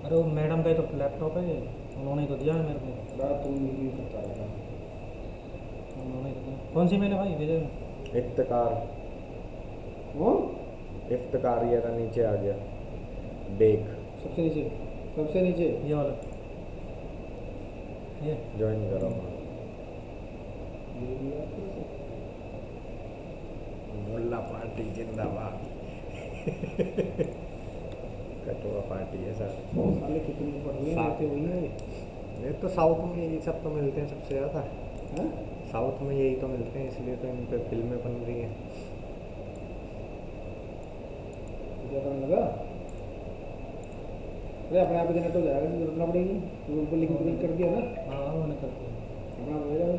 अरे वो मैडम का ही तो लैपटॉप है ये, उन्होंने ही तो दिया है मेरे को। बात तू नहीं करता रहता। उन्होंने ही तो दिया। कौन सी मेल है भाई भेजे? इफ्तिकार। कौन? इफ्तिकार ये रहा, नीचे आ गया। बेग। सबसे नीचे, सबसे नीचे। ये वाला, ये ज्वाइन करो। मुल्ला पार्टी जिंदाबाद। कटुआ पार्टी है सर। साले कितने पढ़ हुए रहते वही है। ये तो साउथ में यही सब तो मिलते हैं सबसे ज़्यादा। हैं? साउथ में यही तो मिलते हैं, इसलिए तो इन पे फिल्में बन रही हैं। क्या करने लगा? अरे अपने आप जनरेट हो जाएगा, जरूरत ना पड़ेगी। गूगल पर लिंक क्लिक कर दिया ना, हाँ उन्होंने कर दिया। अपना हो जाएगा।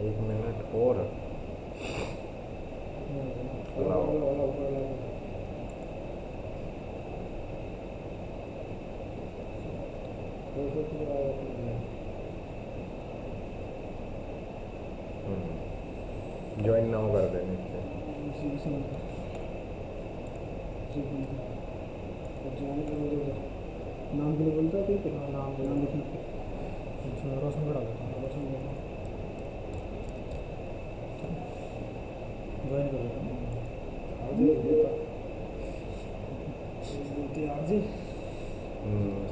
1 मिनट और। Allow allow allow allow. Join now कर देने से। नाम के लिए बोलता है कोई? हाँ, नाम नाम लिखी। इसमें रोशन बढ़ा देता हूँ, ज्वाइन कर देता हूँ।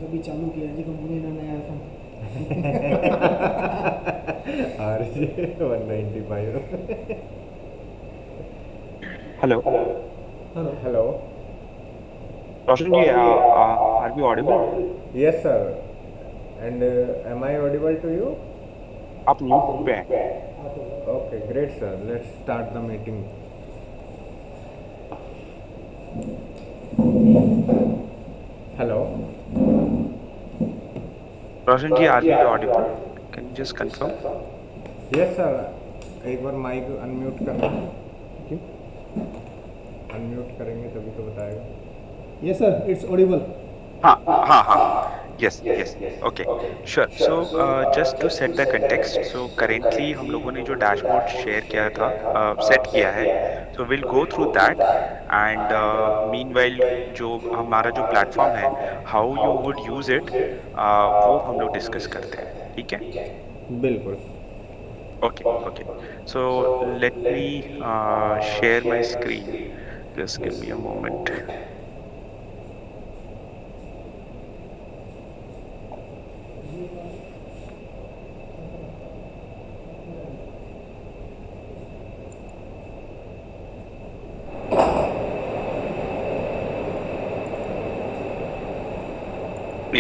अभी चालू किया है जी कंपनी ने नया iPhone. RJ 195। Hello hello. Hello. Roshan ji, are be audible? Yes sir. And am I audible to you? आप म्यूट पे हैं। Okay great sir, let's start the meeting. Hello. Roshan ji, are be audible? Can you just confirm? Yes sir, एक बार mike unmute करना। Unmute करेंगे तभी तो बताएगा। Yes sir, it's audible. हाँ हाँ हाँ, yes yes, okay sure. So just to set the context, so currently हम लोगों ने जो डैशबोर्ड शेयर किया था, सेट किया है, so will go through that. And meanwhile जो हमारा जो प्लेटफॉर्म है, how you would use it, वो हम लोग डिस्कस करते हैं, ठीक है? बिल्कुल। Okay okay, so let me share my screen, just give me a moment.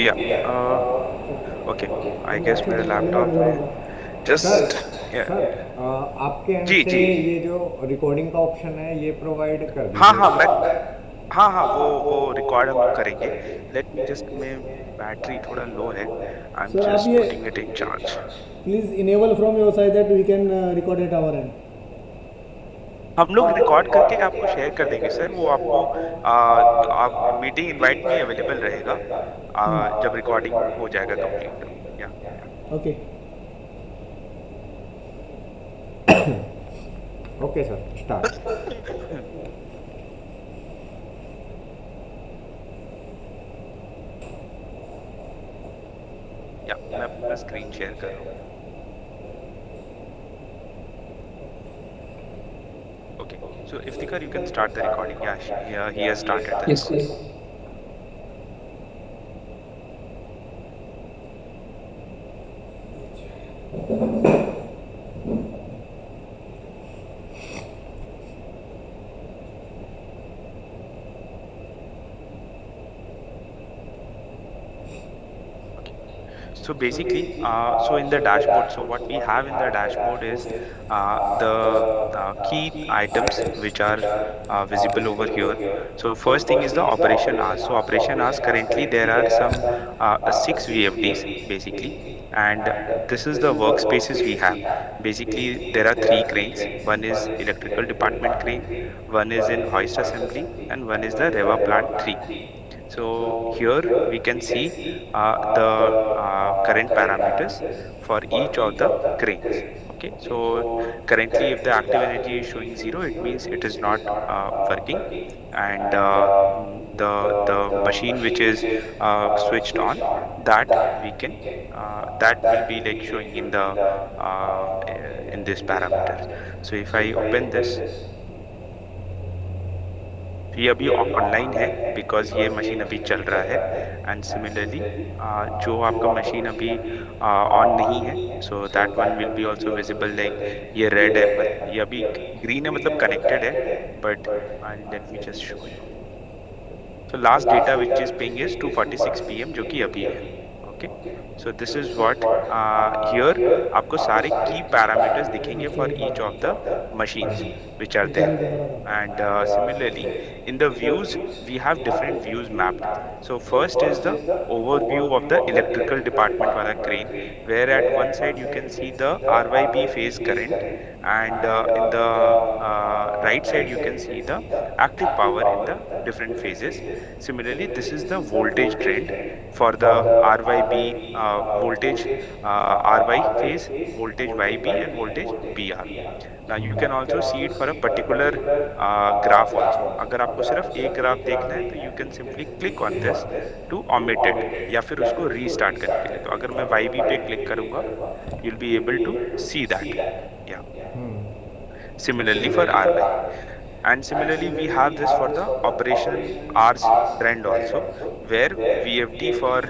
या ओके, आई गेस मेरे लैपटॉप में सर जस्ट सर आपके एंड जी से जी, ये जो रिकॉर्डिंग का ऑप्शन है ये प्रोवाइड कर हाँ हाँ दीजिए। मैं, हाँ हाँ वो रिकॉर्ड हम लोग करेंगे। लेट मी जस्ट, में बैटरी थोड़ा लो है, आई एम सर आप जस्ट ये putting it in charge. Please enable from your side that we can record at our end. हम लोग रिकॉर्ड करके आपको शेयर कर देंगे सर, वो आपको आप मीटिंग इनवाइट में अवेलेबल रहेगा जब रिकॉर्डिंग हो जाएगा कंप्लीट। या ओके। Okay sir, start. या मैं अपना स्क्रीन शेयर कर रहा हूँ। Okay, so Iftikhar, you can start the recording. Yeah, he has started the Yes, recording. yes. So basically, so in the dashboard, so what we have in the dashboard is the key items which are visible over here. So first thing is the operation hours. So operation hours, currently there are some 6 VFDs basically, and this is the workspaces we have. Basically, there are 3 cranes. One is electrical department crane, one is in hoist assembly, and one is the Reva plant 3. So here we can see the current parameters for each of the cranes. Okay, so currently if the active energy is showing 0, it means it is not working. And the machine which is switched on, that we can that will be like showing in the in this parameters. So if I open this, ये अभी online है because ये machine अभी चल रहा है. And similarly जो आपका मशीन अभी ऑन नहीं है, so that one will be also visible. Like ये रेड है, ये अभी ग्रीन है, मतलब कनेक्टेड है. But let me just show you. So last data which is ping is 2:46 PM, जो कि अभी है. Okay, so this is what here आपको सारे key parameters दिखेंगे for each of the machines which are there. And similarly in the views we have different views mapped. So first is the overview of the electrical department wala crane, where at one side you can see the RYB phase current, and in the right side you can see the active power in the different phases. Similarly, this is the voltage trend for the RYB voltage, RY phase, voltage YB, and voltage BR. Now you can also see it for a particular graph also. अगर आपको सिर्फ एक graph देखना है तो you can simply click on this to omit it, या फिर उसको रीस्टार्ट करने के लिए. तो अगर मैं YB पे क्लिक करूंगा, you'll be able to see that. Yeah. Similarly for RY. And similarly we have this for the operation hours trend also, where VFD for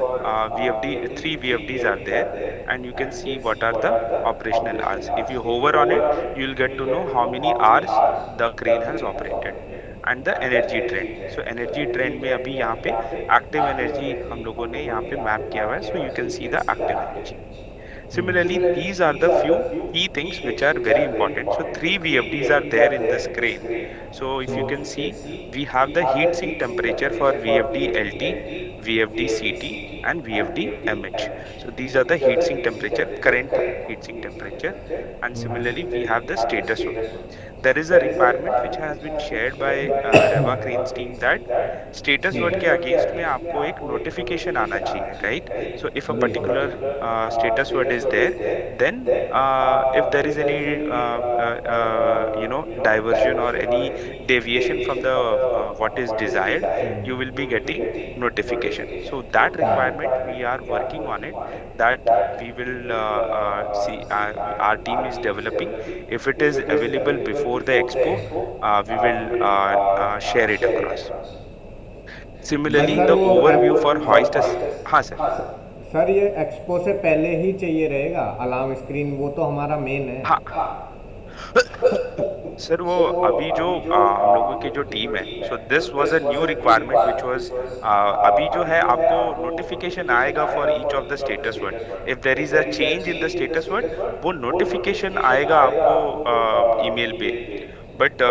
VFD, 3 VFDs are there, and you can see what are the operational hours. If you hover on it, you will get to know how many hours the crane has operated. And the energy trend. So energy trend में अभी यहाँ पे active energy हम लोगों ने यहाँ पे map किया हुआ है, so you can see the active energy. Similarly, these are the few key things which are very important. So 3 VFDs are there in this crane. So if you can see, we have the heat sink temperature for VFD LT, VFD CT, and VFD MH. So these are the heat sink temperature, current heat sink temperature. And similarly, we have the status one. There is a requirement which has been shared by Reva Cranes team that status word के against में आपको एक notification आना चाहिए, right? So if a particular status word is there, then if there is any diversion or any deviation from the what is desired, you will be getting notification. So that requirement we are working on it, that we will see, our team is developing. If it is available before the expo, we will share it across. Similarly, the overview for hoist is, हाँ sir. Sir ये expo से पहले ही चाहिए रहेगा alarm screen, वो तो हमारा main है. हाँ सर, वो अभी जो हम लोगों की जो टीम है, so this was a new requirement which was, अभी जो है आपको नोटिफिकेशन आएगा for each of the status word. If there is a change in the status word, वो नोटिफिकेशन आएगा आपको ईमेल पे. But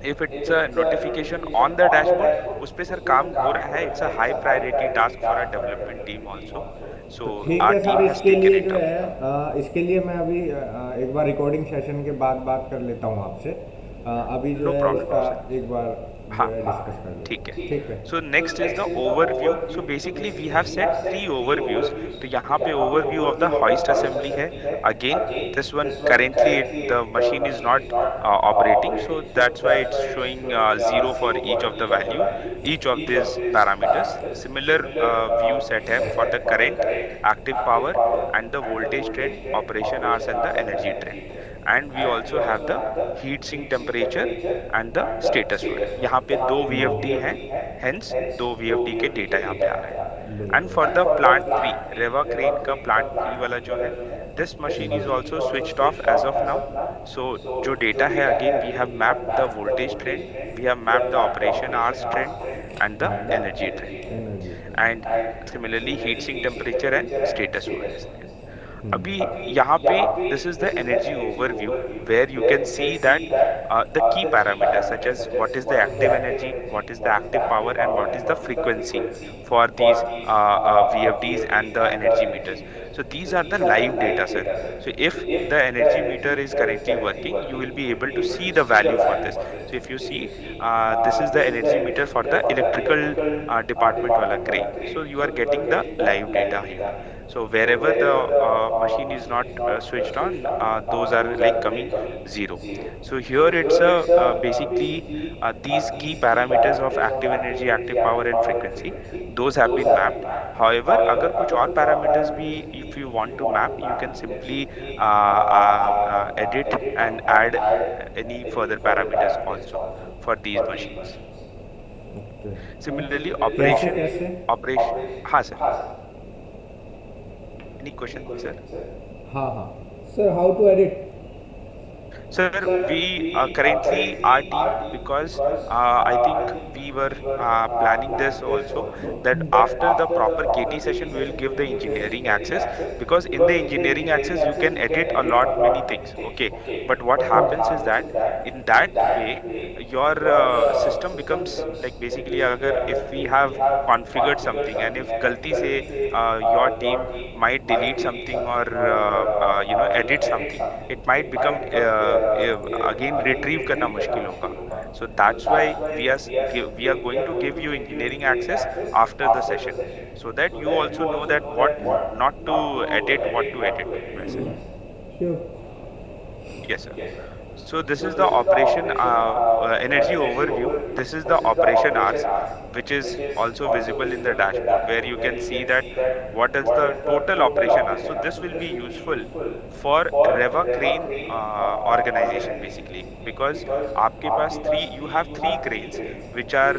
if it's a notification on the dashboard, उस पे सर काम हो रहा है. It's a high priority task for our development team also. So ठीक our है सर, team has इसके लिए taken it जो up. है इसके लिए मैं अभी एक बार रिकॉर्डिंग सेशन के बाद बात कर लेता हूँ आपसे. अभी जो No है problem, इसका sir. एक बार हाँ, डिस्कस कर लेते ठीक हैं. है. ठीक है. So next is the overview. So basically we have set 3 overviews. तो यहाँ पे overview of the hoist assembly है. Again, this one currently the machine is not operating, so that's why it's showing 0 for each of the value, each of these parameters. Similar view set है for the current, active power, and the voltage trend, operation hours, and the energy trend. And we also have the heat sink temperature and the status word. यहाँ पे 2 VFD हैं, hence 2 VFD के data यहाँ पे आ रहे हैं. And for the plant 3, Reva Crane का plant 3 वाला जो है, this machine is also switched off as of now. So जो डेटा है, again we have mapped the voltage trend, we have mapped the operation hours trend, and the energy trend. And similarly heat sink temperature and status word is there. अभी यहाँ पे this is the energy overview, where you can see that the key parameters such as what is the active energy, what is the active power, and what is the frequency for these VFDs and the energy meters. So these are the live data, sir. So if the energy meter is currently working, you will be able to see the value for this. So if you see, this is the energy meter for the electrical department wala crane. So you are getting the live data here. So wherever the machine is not switched on, those are like coming zero. So here it's a basically these key parameters of active energy, active power, and frequency. Those have been mapped. However, अगर कुछ और parameters भी if you want to map, you can simply edit and add any further parameters also for these machines. Okay, Similarly, कैसे operation, कैसे? operation. हाँ sir. Any question, sir? हाँ हाँ. Sir, how to edit? Sir, we currently our team, because I think we were planning this also, that after the proper KT session we will give the engineering access, because in the engineering access you can edit a lot many things. Okay, but what happens is that in that way your system becomes like basically agar if we have configured something and if galti se your team might delete something or edit something, it might become again retrieve करना मुश्किल होगा. So that's why we are going to give you engineering access after the session, so that you also know that what not to edit, what to edit. वैसे. Sure. Yes, sir. So this is the operation energy overview. This is the operation hours, which is also visible in the dashboard, where you can see that what is the total operation hours. So this will be useful for Reva crane organization basically, because आपके पास you have three cranes which are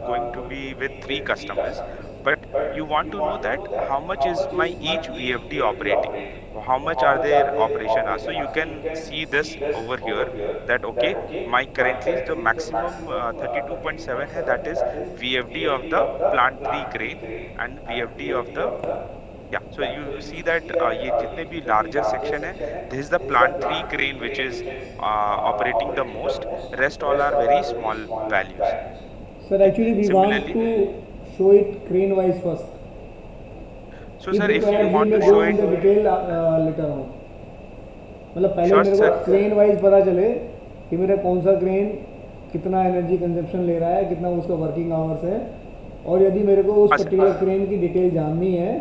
going to be with three customers, but you want to know that how much is my each VFD operating, how much are their operation hours. So you can see this over here that okay, my currently the maximum 32.7 hai, that is VFD of the plant 3 crane and VFD of the, yeah. So you see that ये जितने भी larger section है, this is the plant 3 crane which is operating the most. Rest all are very small values. Sir, actually we want Similarly, to show it crane wise first. so If sir, if you required, we want may to go show in it, the detail later on. मतलब पहले sure मेरे sir. को crane wise पता चले कि मेरा कौन सा क्रेन कितना एनर्जी कंजप्शन ले रहा है, कितना उसका वर्किंग आवर्स है, और यदि मेरे को उस हाँ, sir. पर्टिकुलर क्रेन की डिटेल जाननी है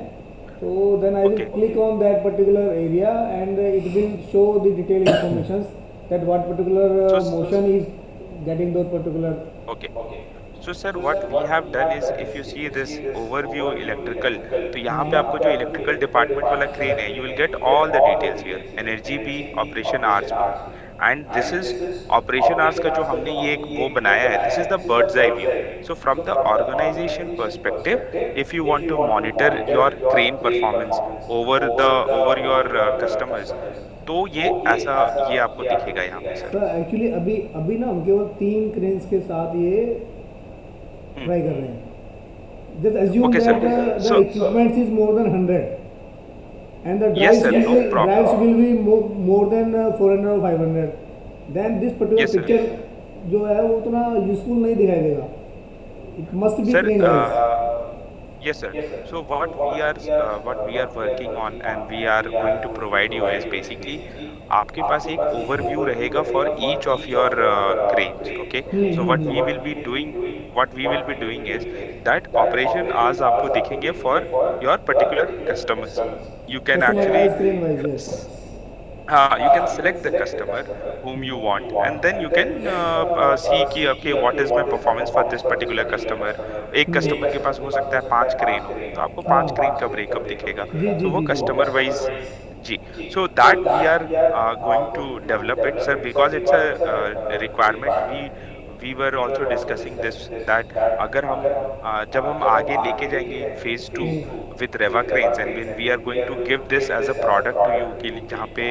तो then I will Okay. Click on that particular area and it will show the detail information that what particular So motion is getting that particular. okay. So sir, what we have done is, if you see this overview electrical, तो यहाँ पे आपको जो electrical department वाला crane है, you will get all the details here. Energy भी, operation hours भी, and this is operation hours का जो हमने ये एक वो बनाया है. This is the bird's eye view. So from the organization perspective, if you want to monitor your crane performance over your customers, तो ये ऐसा ये आपको दिखेगा यहाँ पे सर. सर एक्चुअली अभी अभी ना हम केवल 3 क्रेन्स के साथ ये ट्राई कर रहे हैं. Just assume Okay, sir. That the So- equipments is more than 100 and the Yes, drives sir, will no be, problem. drives will be more than 400 or 500. then this particular Yes, sir. picture जो है वो उतना useful नहीं दिखाई देगा. It must be Sir, crane wise. yes, sir. So what we are working on and we are going to provide you is basically आपके पास एक overview रहेगा for each of your cranes. Okay. So what we will be doing is that operation hours आपको दिखेंगे for your particular customers. You can actually Customized crane wise, yes. you can select the customer whom you want, and then you can see कि okay, what is my performance for this particular customer. एक customer के पास हो सकता है 5 crane हो, तो आपको 5 crane का breakup दिखेगा. जी जी So वो जी customer wise ji. So that we are going to develop it, sir, because it's a requirement. We were also discussing this that अगर हम जब हम आगे लेके जाएंगे in phase 2 with Reva cranes, and when we are going to give this as a product to you कि जहाँ पे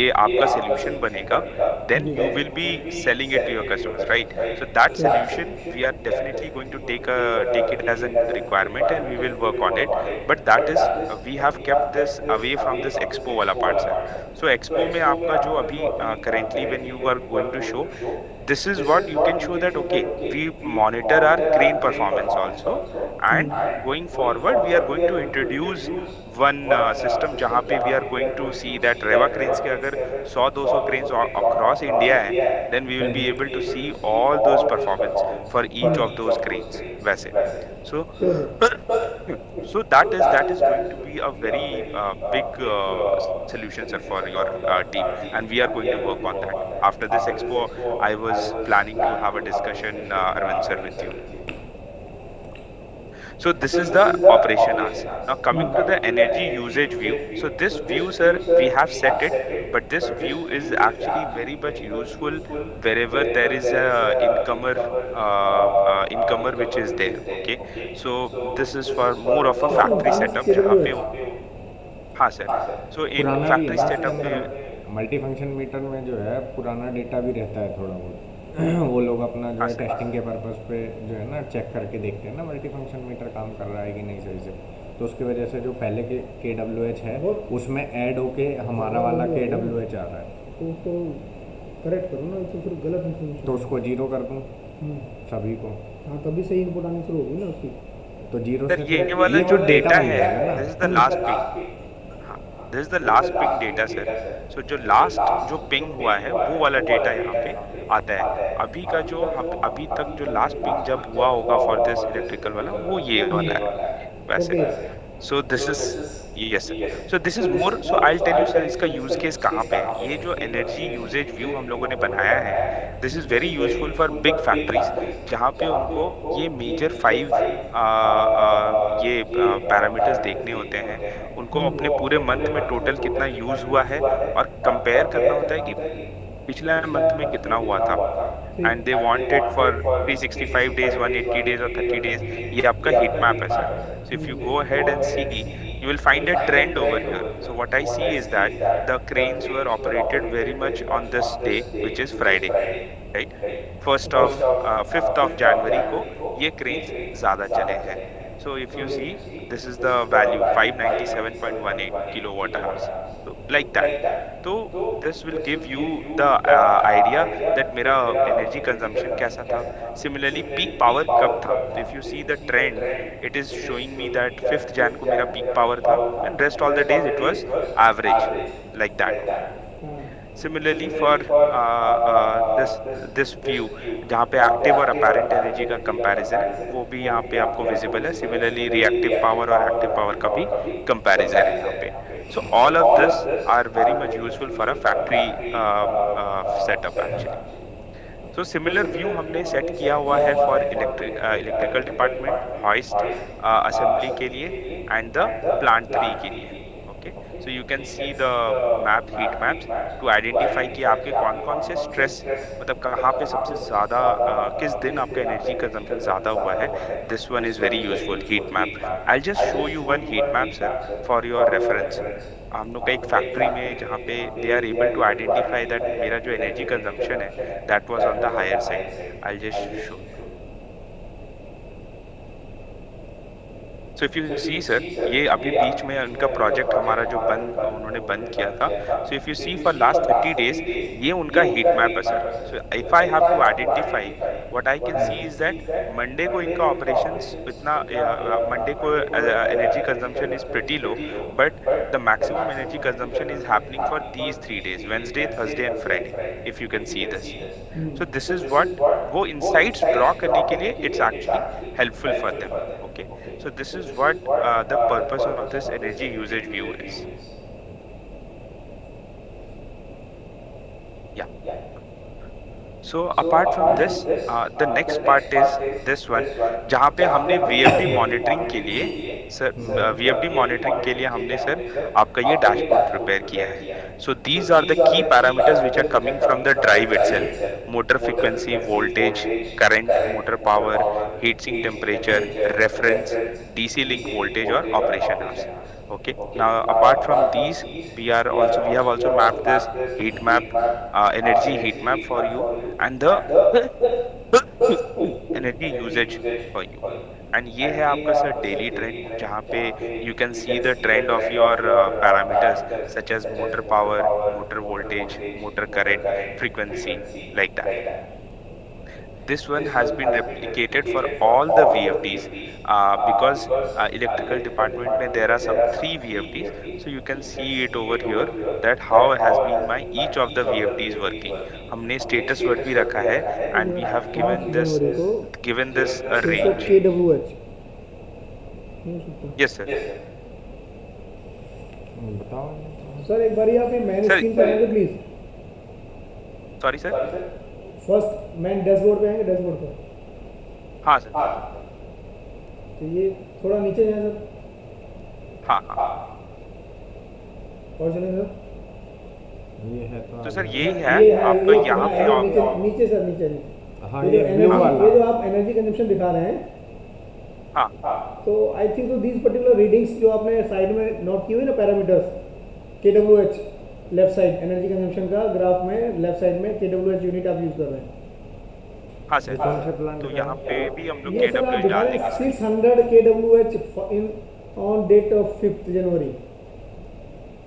ये आपका solution बनेगा, then you will be selling it to your customers, right? So that solution we are definitely going to take it as a requirement and we will work on it. But that is we have kept this away from this expo वाला part, sir. So expo में आपका जो अभी currently when you are going to show, this is what you can show that okay, we monitor our crane performance also, and going forward we are going to introduce one system जहाँ पे we are going to see that Rewa cranes के अगर 100-200 cranes across India है, then we will be able to see all those performance for each of those cranes वैसे. So so that is going to be a very big solution, sir, for your team, and we are going to work on that. After this expo, I was planning to have a discussion, Arvind sir, with you. So this is the operation hours. Now coming to the energy usage view. So this view, sir, we have set it, but this view is actually very much useful wherever there is a incomer which is there. Okay, so this is for more of a इसका factory बताना setup जहाँ पे. KWS हाँ sir. So in पुराना भी है factory ना इसके setup में. अंदर, मल्टी फंक्शन मीटर में जो है पुराना डेटा भी रहता है थोड़ा बहुत. वो लोग अपना जो हाँ है सर. टेस्टिंग के पर्पस पे जो है ना चेक करके देखते हैं ना मल्टी फंक्शन मीटर काम कर रहा है कि नहीं सही से. तो उसकी वजह से जो पहले के KWH है उसमें ऐड होके हमारा वाला KWH आ रहा है, तो उसको करेक्ट करो ना, तो फिर गलत इन्फॉर्मेशन. तो उसको जीरो कर दूँ सभी को. हाँ, तभी सही इनपुट आनी शुरू होगी ना उसकी. तो जीरो सर से ये फिर वाला जो डेटा बन है, जाएगा दिस ना. Is the last ping. हाँ, this is the last ping data sir. So जो लास्ट जो पिंग हुआ है वो वाला डेटा यहाँ पे आता है. अभी का जो अभी तक जो लास्ट पिंग जब हुआ होगा फॉर दिस इलेक्ट्रिकल वाला, वो ये वाला है वैसे. So this is yes sir. So this is more. So I tell you sir इसका यूज केस कहाँ पे है. ये जो एनर्जी यूजेज व्यू हम लोगों ने बनाया है, this is very useful for big factories जहाँ पे उनको ये मेजर 5 ये पैरामीटर्स देखने होते हैं. उनको अपने पूरे मंथ में टोटल कितना यूज हुआ है और कंपेयर करना होता है कि पिछले मंथ में कितना हुआ था, and they want it for 365 days, 180 days और 30 डेज. ये आपका हीट मैप है sir. So if you go ahead and see, you will find a trend over here. So what I see is that the cranes were operated very much on this day, which is Friday, right? 5th of January को ये cranes ज़्यादा चले हैं. So if you see, this is the value 597.18 kilowatt hours. So like that. So this will give you the idea that मेरा energy consumption कैसा था. Similarly, peak power कब था. So if you see the trend, it is showing me that 5th Jan को मेरा peak power था, and rest all the days it was average, like that. Similarly for this view जहाँ पे active और apparent energy का comparison है, वो भी यहाँ पे आपको विजिबल है. सिमिलरली रिएक्टिव पावर और एक्टिव पावर का भी कंपैरिजन है यहाँ पे. So all of this are very much useful for a factory setup actually. तो सिमिलर व्यू हमने सेट किया हुआ है for electrical department, hoist assembly के लिए एंड द प्लांट 3 के लिए. Okay, so you can see the map, heat maps to identify कि आपके कौन कौन से स्ट्रेस, मतलब कहाँ पे सबसे ज़्यादा किस दिन आपका एनर्जी कंजम्पशन ज़्यादा हुआ है. This one is very useful heat map. I just show you one heat map sir for your reference. हम लोग का एक फैक्ट्री में जहाँ पे they are able to identify that मेरा जो एनर्जी कंजम्पशन है that was on the higher side. I just show. So if you see sir, ये अभी बीच में उनका प्रोजेक्ट हमारा जो उन्होंने बंद किया था. So if you see for last 30 days ये उनका हीट मैप है sir. So if I have to identify, what I can see is that Monday को इनका ऑपरेशंस इतना, मंडे को energy consumption is pretty low, but the maximum energy consumption is happening for these 3 days, Wednesday, Thursday and Friday. If you can see this, so this is what वो insights draw करने के लिए it's actually helpful for them. Okay, so this is what the purpose of this energy usage view is. Yeah. So apart from this, the next part is this one, जहाँ पे हमने VFD monitoring के लिए sir, VFD monitoring के लिए हमने sir आपका ये डैशबोर्ड प्रिपेयर किया है. So these are the key parameters which are coming from the drive itself: motor frequency, voltage, current, motor power, heat sink temperature, reference, DC link voltage और operation hours. Okay, now apart from these we have also mapped this heat map, energy heat map for you, and the energy usage for you. And ये है आपका sir daily trend, जहाँ पे you can see the trend of your parameters such as motor power, motor voltage, motor current, frequency, like that. this one has been replicated for all the VFDs because electrical department mein there are some 3 VFDs, so you can see it over here that how has been my each of the VFDs working. हमने status word भी रखा है and we have 5 जनवरी को given this a 600 range. kWh Yes sir. बताओ sir एक बार आप ये man Sir, screen पे आएंगे please Sorry sir. First man dashboard पे आएंगे डैशबोर्ड पे हाँ सर. तो ये थोड़ा नीचे जाए सर हाँ हाँ. और चलें सर ये है तो सर ये ये है आपका ये यहाँ पे नीचे आप नीचे सर नीचे हाँ ये ये जो ब्लू एनर्जी वाला ये जो आप एनर्जी कंजम्पशन दिखा रहे हैं हाँ तो आई थिंक तो दीज पर्टिकुलर रीडिंग्स जो आपने साइड में नोट की हुई ना parameters KWH left side energy consumption का ग्राफ में लेफ्ट साइड में KWH यूनिट आप यूज कर रहे हैं हाँ ये कौन से सर. प्लांट तो का यहाँ पे भी हम लोग ये सर आप KWH दिखा डाल रहे हैं देंगे. 600 kWh in on date of 5th January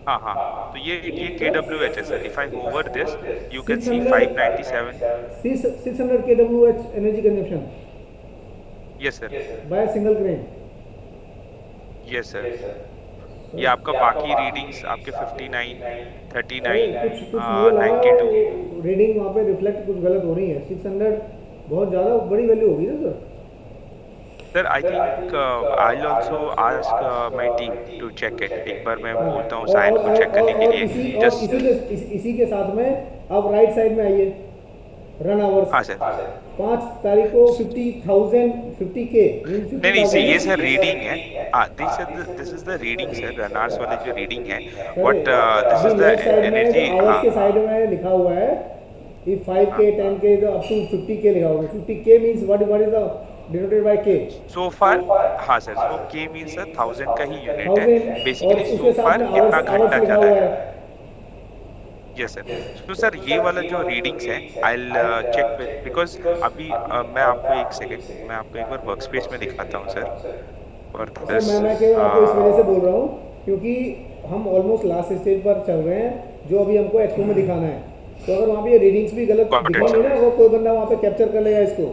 हाँ हाँ. तो ये KWH है सर. If I hover this, you can see 597. 600 kWh energy consumption Yes sir. By single crane Yes sir. ये आपका बाकी रीडिंग्स आपके 59, 39, कुछ कुछ मुझे लग रहा 92. है रीडिंग वहाँ पे रिफ्लेक्ट कुछ गलत हो रही है 600 बहुत ज़्यादा बड़ी वैल्यू होगी ना sir Sir, I think I'll also ask my team to check it. एक बार मैं बोलता हूँ साइन को चेक करने के लिए. Just इसी के साथ में आप राइट साइड में आइए रन आवर्स हाँ सर. 5 तारीख को 50,000 50K नहीं नहीं सर, ये सर रीडिंग है. This is the reading sir. रनार्स वाले जो रीडिंग है but this is the energy. Hours के हाँ साइड में लिखा हुआ है कि 5K 10K तो अप टू 50K लिखा हुआ है 50K means what is the denoted by K सो फार. हाँ सर. सो K मीन्स सर 1000 का ही यूनिट है 1000 और बेसिकली. उसके सो साथ फार में कितना आवर्स घंटा लिखा चला हुआ है. है यस सर. तो सर ये वाला जो रीडिंग्स है I will check with because अभी मैं आपको एक सेकंड मैं आपको एक बार वर्क स्पेस में दिखाता हूँ सर. और सर मैं केवल आपको इस वजह से बोल रहा हूँ क्योंकि हम ऑलमोस्ट लास्ट स्टेज पर चल रहे हैं जो अभी हमको एक्सपो में दिखाना है तो अगर वहाँ पे ये रीडिंग्स भी गलत Got it, दिखेंगे sir. ना वो कोई बंदा वहाँ पे कैप्चर कर लेगा इसको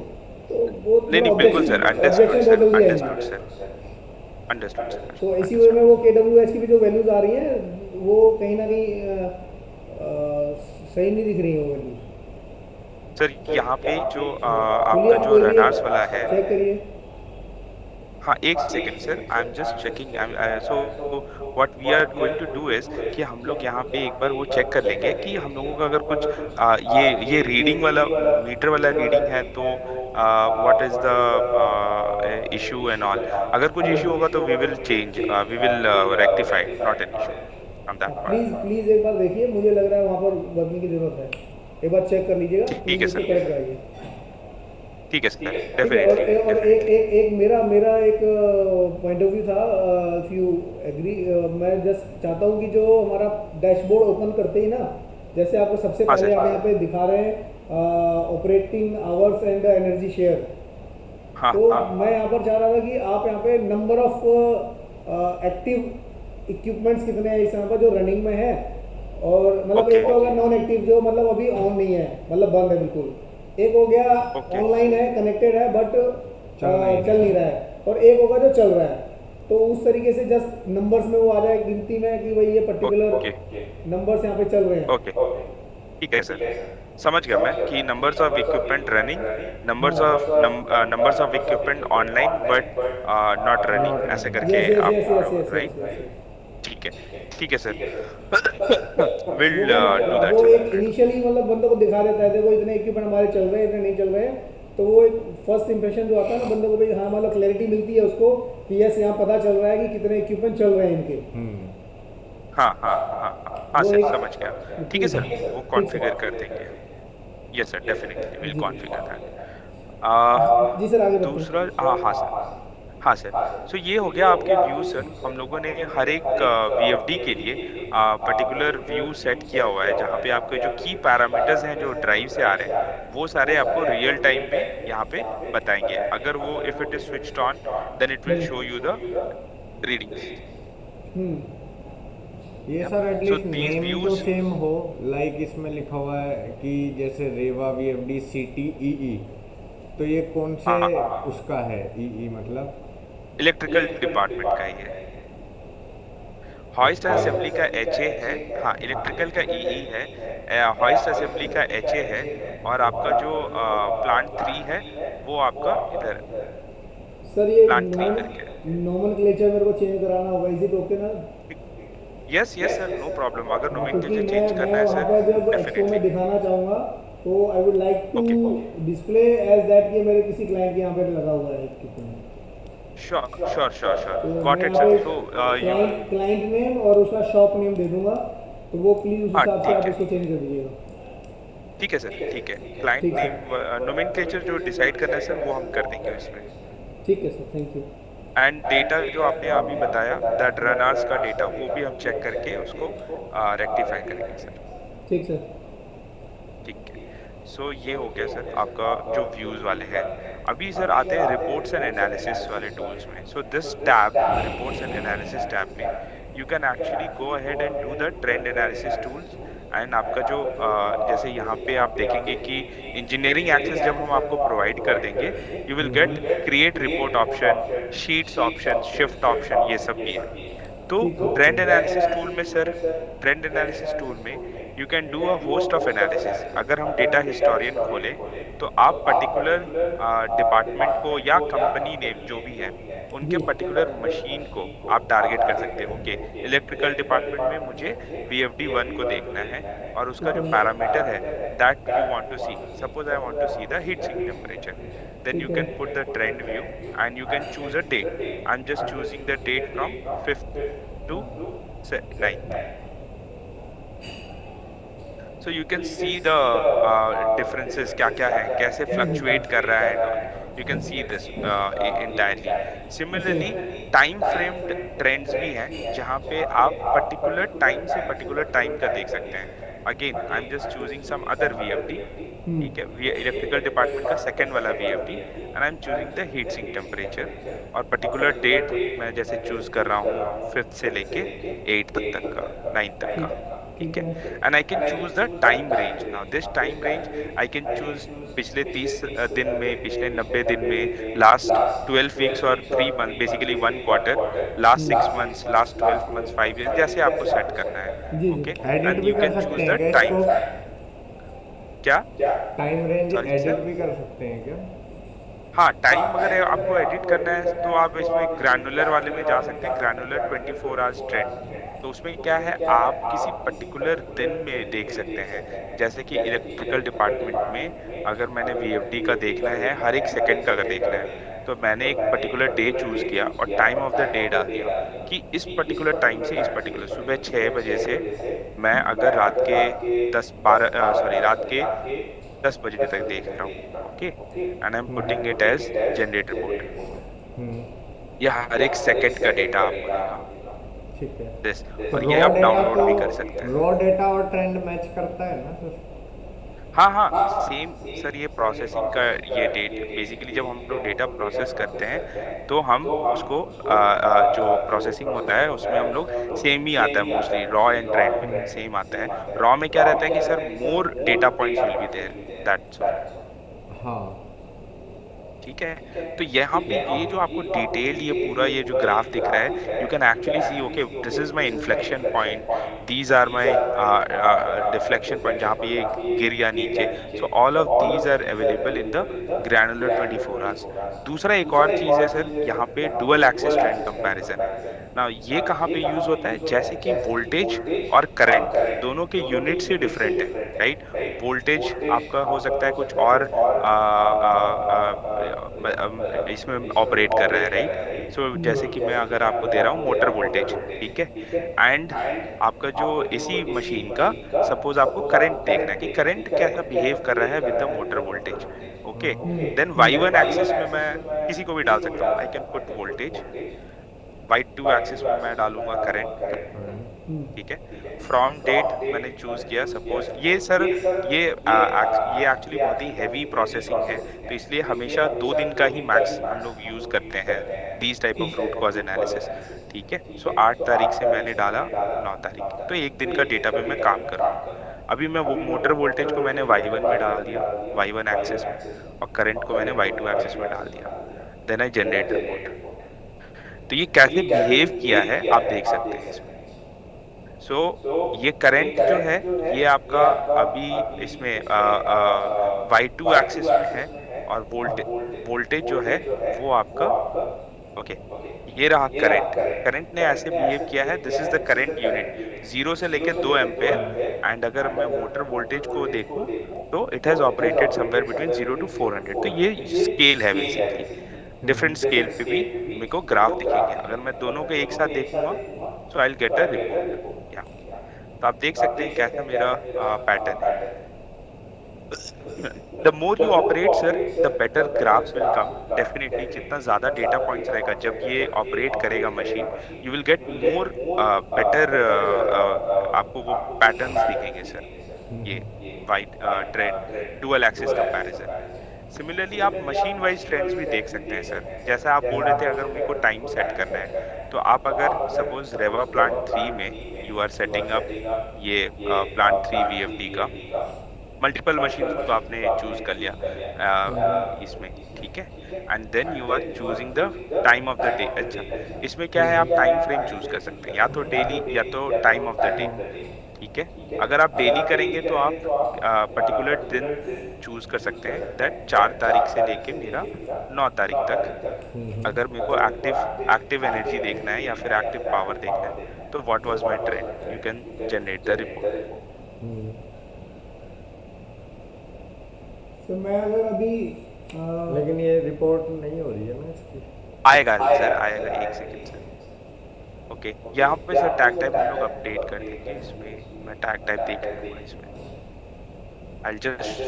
तो वो नहीं नहीं बिल्कुल सर. Understood objection sir. बहुत जल्दी अंडरस्टूड आएंगे सर. Understood sir. तो इसी वजह में वो KWH की भी जो वैल्यूज आ रही हैं वो कहीं ना कहीं सही नहीं दिख रही है वो वैल्यूज सर यहाँ पे जो आपका जो रनार्स वाला है. चेक करिए हाँ एक second sir. I am just checking. So what we are going to do is कि हम लोग यहाँ पे एक बार वो चेक कर लेंगे कि हम लोगों का अगर कुछ ये रीडिंग वाला मीटर वाला रीडिंग है तो what is the issue and all. अगर कुछ इशू होगा तो we will change we will rectify. Not an issue from that please part. Please एक बार देखिए मुझे लग रहा है वहाँ पर वर्किंग की जरूरत है एक बार चेक कर लीजिएगा ठीक है, सर. करेक्ट कराइए ठीक है सर. ठीक है, डेफिनेटली और एक मेरा एक पॉइंट ऑफ व्यू था इफ यू एग्री मैं जस्ट चाहता हूँ कि जो हमारा डैशबोर्ड ओपन करते ही ना जैसे आपको सबसे हाँ, पहले सर. आप यहाँ पे दिखा रहे हैं operating hours and energy share हाँ तो हाँ मैं यहाँ पर चाह रहा था कि आप यहाँ पे नंबर ऑफ एक्टिव इक्विपमेंट्स कितने हैं इस यहाँ पर जो रनिंग में है और मतलब Okay. एक तो होगा नॉन एक्टिव जो मतलब अभी ऑन नहीं है मतलब बंद है बिल्कुल एक हो गया Okay. ऑनलाइन है कनेक्टेड है बट चल नहीं रहा है और एक होगा जो चल रहा है तो उस तरीके से जस्ट नंबर्स में वो आ जाए गिनती में कि भाई ये पर्टिकुलर ओके नंबर्स यहाँ पे चल रहे हैं ओके. ठीक है सर. समझ गया मैं कि numbers of equipment running, numbers of equipment online but not running ऐसे करके Yes, yes, आप yes, yes, yes, right. yes, yes. ठीक है सर. विल डू दैट वो सर. एक इनिशियली मतलब बंदों को दिखा देता है देखो इतने इक्विपमेंट हमारे चल रहे हैं इतने नहीं चल रहे हैं तो वो एक फर्स्ट इंप्रेशन जो आता है ना बंदों को भाई हाँ मतलब क्लैरिटी मिलती है उसको कि यस यहाँ पता चल रहा है कि कितने इक्विपमेंट चल रहे हैं इनके हाँ हाँ हाँ हाँ वो सर एक- समझ गया. ठीक है सर. वो कॉन्फ़िगर कर देंगे. Yes sir definitely will configure that. जी सर आगे बढ़ते हैं। दूसरा हाँ सर. हाँ सर. सो ये हो गया आपके व्यू सर. हम लोगों ने हर एक VFD के लिए पर्टिकुलर व्यू सेट किया हुआ है जहाँ पे आपके जो की पैरामीटर्स हैं जो ड्राइव से आ रहे हैं वो सारे आपको रियल टाइम पे यहाँ पे बताएंगे. अगर वो if it is switched on then it will show you the readings. ये sir So at least these name तो views- सेम हो लाइक इसमें लिखा हुआ है कि जैसे रेवा VFD CTEE तो ये कौन से हाँ हाँ, उसका है ई मतलब? इलेक्ट्रिकल डिपार्टमेंट का ही है। हॉइस्ट असेंबली का HA है। हाँ, इलेक्ट्रिकल का EE है, हॉइस्ट असेंबली का HA है। और आपका जो प्लांट 3 है वो आपका इधर सर ये प्लांट 3 करके है। नोमेनक्लेचर मेरे को चेंज कराना होगा, इज इट ओके ना? Yes yes sir, no problem, अगर हाँ, क्योंकि नोमेनक्लेचर मैं चेंज करना मैं है वहाँ सर, पर जब एक्सपो डेफिनेटली। में दिखाना चाहूँगा, तो I would like to okay, display as that कि मेरे किसी क्लाइंट के यहाँ पे लगा हुआ है equipment. Sure sure sure sure, तो मैं गॉट इट यहाँ सर। पे सो यू क्लाइंट नेम और उसका शॉप नेम दे दूंगा, तो वो प्लीज़ उस हाँ हिसाब से ठीक आप है, उसको चेंज कर दीजिएगा। ठीक है सर, ठीक है। क्लाइंट ठीक नेम सर, नोमेनक्लेचर जो डिसाइड करना है सर वो हम कर देंगे उसमें। ठीक है sir, thank you. And data जो आपने अभी बताया, दैट रन आवर्स का डेटा, वो भी हम चेक करके उसको रेक्टिफाई करेंगे सर। ठीक सर। ठीक है। सो ये हो गया सर आपका जो व्यूज वाले हैं। अभी सर आते हैं रिपोर्ट्स एंड एनालिसिस वाले टूल्स में। So this tab, reports and analysis tab में you can actually go ahead and do the trend analysis tools. And आपका जो जैसे यहाँ पे आप देखेंगे कि इंजीनियरिंग एक्सेस जब हम आपको प्रोवाइड कर देंगे, you will get create report option, sheets option, shift option, ये सब भी है। तो ठीक है। ट्रेंड एनालिसिस टूल में सर, ट्रेंड एनालिसिस टूल में you can do a host of analysis. अगर हम डेटा हिस्टोरियन खोलें तो आप पर्टिकुलर डिपार्टमेंट को या कंपनी नेम जो भी है उनके जी पर्टिकुलर मशीन को आप टारगेट कर सकते हो। ओके, इलेक्ट्रिकल डिपार्टमेंट में मुझे VFD 1 को देखना है और उसका जो पैरामीटर है that you want to see, suppose I want to see the heat sink temperature, then ठीक you है। can put the trend view and you can choose a date. I'm just choosing the date from 5th to 9th. So you can see the differences क्या क्या है, कैसे fluctuate कर रहा है and all. You can see this entirely. Similarly, time framed trends भी हैं जहाँ पे आप particular time से particular time का देख सकते हैं। Again, I'm just choosing some other VFD. ठीक है, इलेक्ट्रिकल डिपार्टमेंट का सेकेंड वाला VFD and I am choosing the heat sink temperature और पर्टिकुलर डेट मैं जैसे चूज कर रहा हूँ 5th से लेके 8th तक का, 9th तक का। ठीक है, and I can choose the time range. Now this time range I can choose पिछले 30 दिन में, पिछले 90 दिन में, लास्ट 12 वीक्स और 3 month, basically 1 quarter, last 6 months, last 12 months, 5 year, जैसे आपको सेट करना है। जी ओके, जी। एडिट एंड भी यू कर कैन सकते चूज हैं द क्या टाइम। इसको? क्या? Time range sorry edit sir. भी कर सकते हैं क्या? हाँ, टाइम अगर आपको एडिट करना है तो आप इसमें ग्रैनुलर वाले में जा सकते हैं, ग्रैनुलर 24 आवर्स ट्रेंड। तो उसमें क्या है, आप किसी पर्टिकुलर दिन में देख सकते हैं। जैसे कि इलेक्ट्रिकल डिपार्टमेंट में अगर मैंने VFD का देखना है, हर एक सेकंड का अगर देखना है, तो मैंने एक पर्टिकुलर डे चूज किया और टाइम ऑफ द डे डाल दिया कि इस पर्टिकुलर टाइम से इस पर्टिकुलर सुबह 6 बजे से मैं अगर रात के 10 बजे तक देख रहा हूँ। Okay, and I am putting it as generate report. Hmm, यह हर एक सेकंड का डेटा आपको देगा ठीक है। दिस, तो और ये आप डाउनलोड भी कर सकते हैं। रॉ डेटा और ट्रेंड मैच करता है ना सर? हाँ हाँ, सेम सर। ये प्रोसेसिंग का ये डेट, बेसिकली जब हम लोग डेटा प्रोसेस करते हैं तो हम उसको जो प्रोसेसिंग होता है उसमें हम लोग सेम ही आता है, मोस्टली रॉ एंड ट्रेंड में सेम आता है। रॉ में क्या रहता है कि sir more data points will be there, that's all. हाँ, ठीक है, तो यहाँ पे ये जो आपको डिटेल्ड ये पूरा ये जो ग्राफ दिख रहा है, you can actually see okay this is my inflection point, these are my deflection point जहाँ पे ये गिर या नीचे। So all of these are available in the granular 24 hours. दूसरा एक और चीज़ है सर, यहाँ पे डुअल एक्सिस ट्रेंड कंपैरिजन है ना। ये कहाँ पे यूज होता है, जैसे कि वोल्टेज और करंट दोनों के यूनिट से डिफरेंट है, राइट। वोल्टेज आपका हो सकता है कुछ और इसमें ऑपरेट कर रहा है, राइट। सो जैसे कि मैं अगर आपको दे रहा हूँ मोटर वोल्टेज, ठीक है, एंड आपका जो इसी मशीन का सपोज आपको करंट देखना है कि करंट कैसा बिहेव कर रहा है with the motor voltage. Okay, then Y1 axis में मैं किसी को भी डाल सकता हूँ, I can put voltage. Y2 axis में मैं डालूंगा करंट, ठीक है। फ्रॉम डेट मैंने चूज किया, सपोज ये सर ये एक्चुअली बहुत ही हैवी प्रोसेसिंग है, तो इसलिए हमेशा 2 दिन का ही मैक्स हम लोग यूज करते हैं these type of root cause analysis. ठीक है, सो 8 तारीख से मैंने डाला 9 तारीख, तो 1 दिन का डेटा पे मैं काम कर रहा हूँ। अभी मैं वो मोटर वोल्टेज को मैंने Y1 में डाल दिया, Y1 एक्सिस में, और करंट को मैंने Y2 एक्सिस में डाल दिया। Then I generate report. तो ये कैसे बिहेव किया है आप देख सकते हैं इसमें। सो ये करंट जो है ये आपका अभी इसमें Y2 एक्सिस में है, और वोल्टेज जो है वो आपका ओके ये रहा करंट। करंट ने ऐसे बिहेव किया है, this is the current unit 0 से लेके 2 एम्पेयर। एंड अगर मैं मोटर वोल्टेज को देखूं तो it has operated somewhere between 0 to 400। तो ये स्केल है बेसिकली। डिफरेंट स्केल पे भी मेरे को ग्राफ दिखेंगे। अगर मैं दोनों को एक साथ देखूंगा so I will get a report. या तो आप देख सकते हैं कैसा मेरा पैटर्न है। The more you operate, sir, the better graphs will come. Definitely, जितना ज़्यादा data points रहेगा जब ये operate करेगा machine, you will get more better आपको वो patterns दिखेंगे sir। ये white trend, dual axis comparison। Similarly, आप machine wise trends भी देख सकते हैं sir। जैसा आप बोल रहे थे अगर मेरे को time set करना है, तो आप अगर suppose रेवा plant 3 में you are setting up ये plant 3 VFD का मल्टीपल मशीन तो आपने चूज कर लिया इसमें, ठीक है। And then you are choosing the time of the day. अच्छा, इसमें क्या है, आप टाइम फ्रेम चूज कर सकते हैं, या तो डेली या तो टाइम ऑफ द डे, ठीक है। अगर आप डेली करेंगे तो आप पर्टिकुलर दिन चूज कर सकते हैं, दैट 4 तारीख से लेके मेरा 9 तारीख तक। अगर मेरे को एक्टिव एनर्जी देखना है या फिर एक्टिव पावर देखना है तो what was my trend, you can generate the report. तो मैं अगर अभी लेकिन ये रिपोर्ट नहीं हो रही है ना इसकी। आएगा सर, आएगा, एक सेकंड सर। ओके, यहाँ पे सर टैग टाइप हम लोग अपडेट कर देंगे। इसमें मैं टैग टाइप देख लूँगा इसमें। I'll just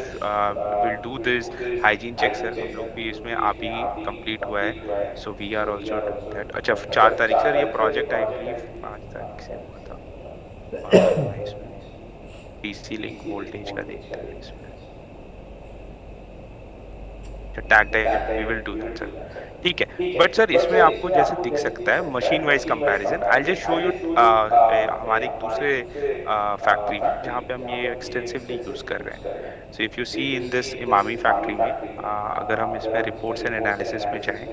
will do this hygiene check sir. हम लोग भी इसमें आप ही कंप्लीट हुआ है, so we are also doing that। अच्छा 4 तारीख सर, ये प्रोजेक्ट आई बिलीव 5 तारीख से हुआ था। और मैं इसमें डीसी लिंक वोल्टेज का देखते हैं इसमें। Tag type we will do that sir, ठीक है। बट सर इसमें आपको जैसे दिख सकता है machine wise comparison. I just show you हमारे एक दूसरे फैक्ट्री में जहाँ पे हम ये एक्सटेंसिवली यूज कर रहे हैं। So if you see in this Emami factory में अगर हम इसमें रिपोर्ट्स एंड एनालिसिस में जाएं,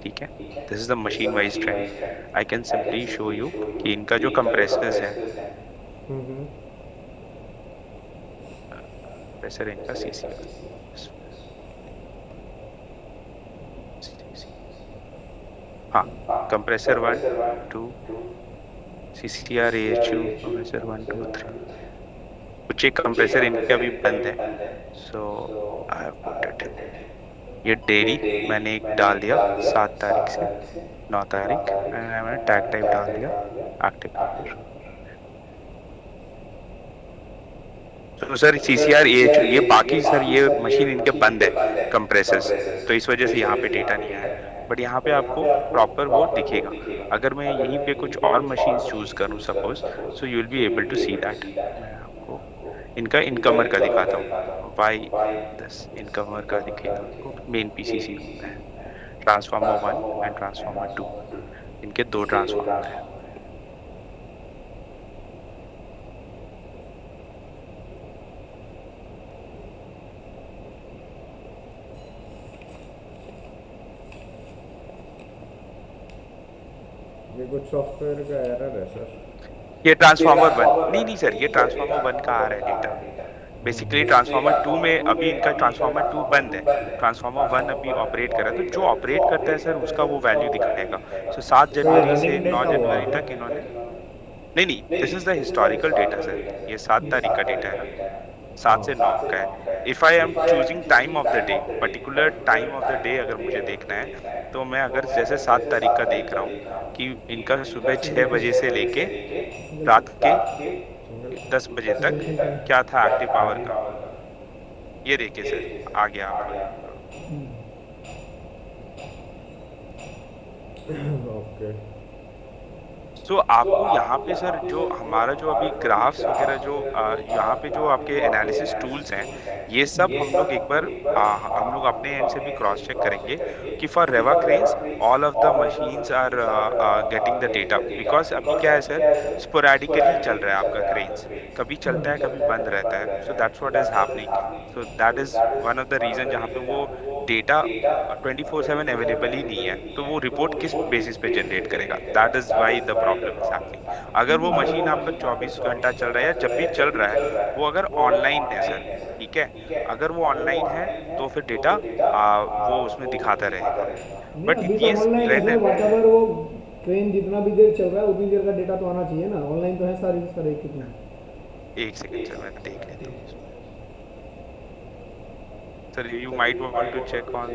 ठीक है, this is the machine wise trend. I can simply show you कि इनका जो कंप्रेसर्स है, कंप्रेसर इनका सीसी हाँ, कंप्रेसर 1 2 CCR AHU कंप्रेसर 1 2 3 कुछ एक कंप्रेसर इनके अभी बंद है। सो आई हैव पुट इट। ये डेली मैंने एक डाल दिया 7 तारीख से 9 तारीख, मैंने टैग टाइप डाल दिया एक्टिव। तो सर CCR AHU ये बाकी सर ये मशीन इनके बंद है कंप्रेसर्स, तो इस वजह से यहाँ पे डेटा नहीं आया। बट यहाँ पे आपको प्रॉपर वो दिखेगा। अगर मैं यहीं पे कुछ और मशीन चूज करूँ suppose, so you will be able to see that. मैं आपको इनका इनकमर का दिखाता हूँ। Y10 इनकमर का दिखेगा मेन PCC में। ट्रांसफार्मर 1 एंड ट्रांसफार्मर 2, इनके 2 ट्रांसफार्मर हैं। ये कुछ सॉफ्टवेयर का एरर है सर। ये ट्रांसफार्मर 1 नहीं सर, ये ट्रांसफार्मर 1 का आ रहा है डेटा। बेसिकली ट्रांसफार्मर 2 में अभी इनका ट्रांसफार्मर 2 बंद है, ट्रांसफार्मर 1 अभी ऑपरेट कर रहा है। तो जो ऑपरेट करता है सर उसका वो वैल्यू दिखाएगा। सो 7 जनवरी से 9 जनवरी तक इन्होंने नहीं, this is the historical data sir. ये 7 तारीख का डेटा है, 7 से 9 का है। If I am choosing time of the day, particular time of the day अगर मुझे देखना है, तो मैं अगर जैसे 7 तारीख का देख रहा हूँ कि इनका सुबह 6 बजे से लेके रात के 10 बजे तक क्या था एक्टिव पावर का, ये देखिए सर आ गया ओके। सो आपको यहाँ पे सर जो हमारा जो अभी ग्राफ्स वगैरह जो यहाँ पे जो आपके एनालिसिस टूल्स हैं, ये सब हम लोग एक बार हम लोग अपने एंड से भी क्रॉस चेक करेंगे कि for Rewa cranes all of the machines are getting the data, because अभी क्या है सर, स्पोरैडिकली चल रहा है आपका क्रेन्स, कभी चलता है कभी बंद रहता है, so that's what is happening. So that is one of the reason जहाँ पे वो डेटा 24/7 अवेलेबल ही नहीं है, तो वो रिपोर्ट किस बेसिस पे जनरेट करेगा, that is why the problem is happening. अगर वो मशीन आपका 24 घंटा चल रहा है या जब भी चल रहा है, वो अगर ऑनलाइन है सर, ठीक है, अगर वो ऑनलाइन है तो फिर डेटा वो उसमें दिखाता रहेगा। नहीं बट अभी तो ये ऑनलाइन है रेन सर, व्हाटएवर वो ट्रेन जितना भी देर चल रहा है उतनी देर का डेटा तो आना चाहिए ना, ऑनलाइन तो है सारी सारे इक्विपमेंट। एक सेकंड सर मैं देख लेता हूँ sir, you might want to check on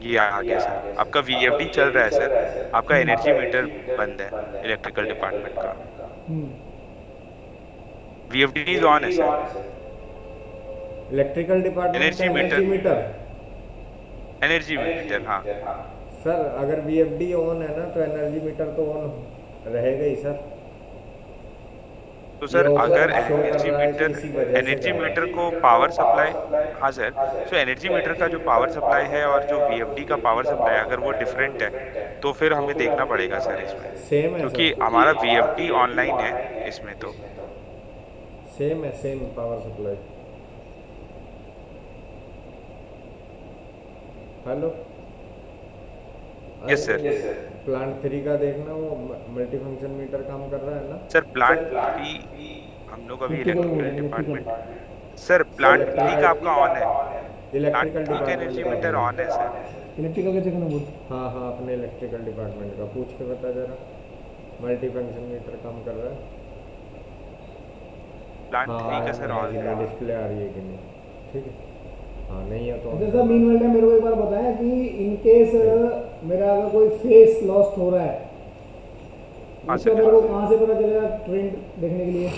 ये आ गया सर, आपका वीएफडी चल रहा है सर, आपका एनर्जी मीटर बंद है इलेक्ट्रिकल डिपार्टमेंट का, वीएफडी इज ऑन है सर, इलेक्ट्रिकल डिपार्टमेंट का एनर्जी मीटर। एनर्जी मीटर हाँ सर अगर वीएफडी ऑन है ना तो एनर्जी मीटर तो ऑन रहेगा ही सर। तो सर ये अगर show कर एनर्जी रहा है कि मीटर इसी वजह से एनर्जी कर रहा है। मीटर को पावर सप्लाई, हाँ सर, तो एनर्जी मीटर का जो पावर सप्लाई है और जो वीएफडी का पावर सप्लाई अगर वो डिफरेंट है तो फिर हमें देखना पड़ेगा सर इसमें, सेम है क्योंकि सर, हमारा वीएफडी ऑनलाइन है इसमें तो। सेम है, same power supply. Hello yes sir, plant 3 का देखना, वो मल्टी फंक्शन मीटर काम कर रहा है ना सर प्लांट 3 हम लोग अभी इलेक्ट्रिकल डिपार्टमेंट, सर तो प्लांट 3 का आपका ऑन है, इलेक्ट्रिकल प्लांट 3 का एनर्जी मीटर डिपार्टमेंट ऑन है सर। इलेक्ट्रिकल का चेक ना बोल। हाँ हाँ अपने इलेक्ट्रिकल डिपार्टमेंट का पूछ के बता जरा, मल्टी फंक्शन मीटर काम कर रहा है। प्लांट 3 का सर ऑन है। डिस्प्ले आ रही है कि नहीं, ठीक है, हाँ नहीं है तो जैसा मीनवाइल ने मेरे को एक बार बताया कि इन केस मेरा अगर कोई फेस लॉस्ट हो रहा है हाँ उसका सर, मेरे को कहाँ से पता चलेगा ट्रेंड देखने के लिए?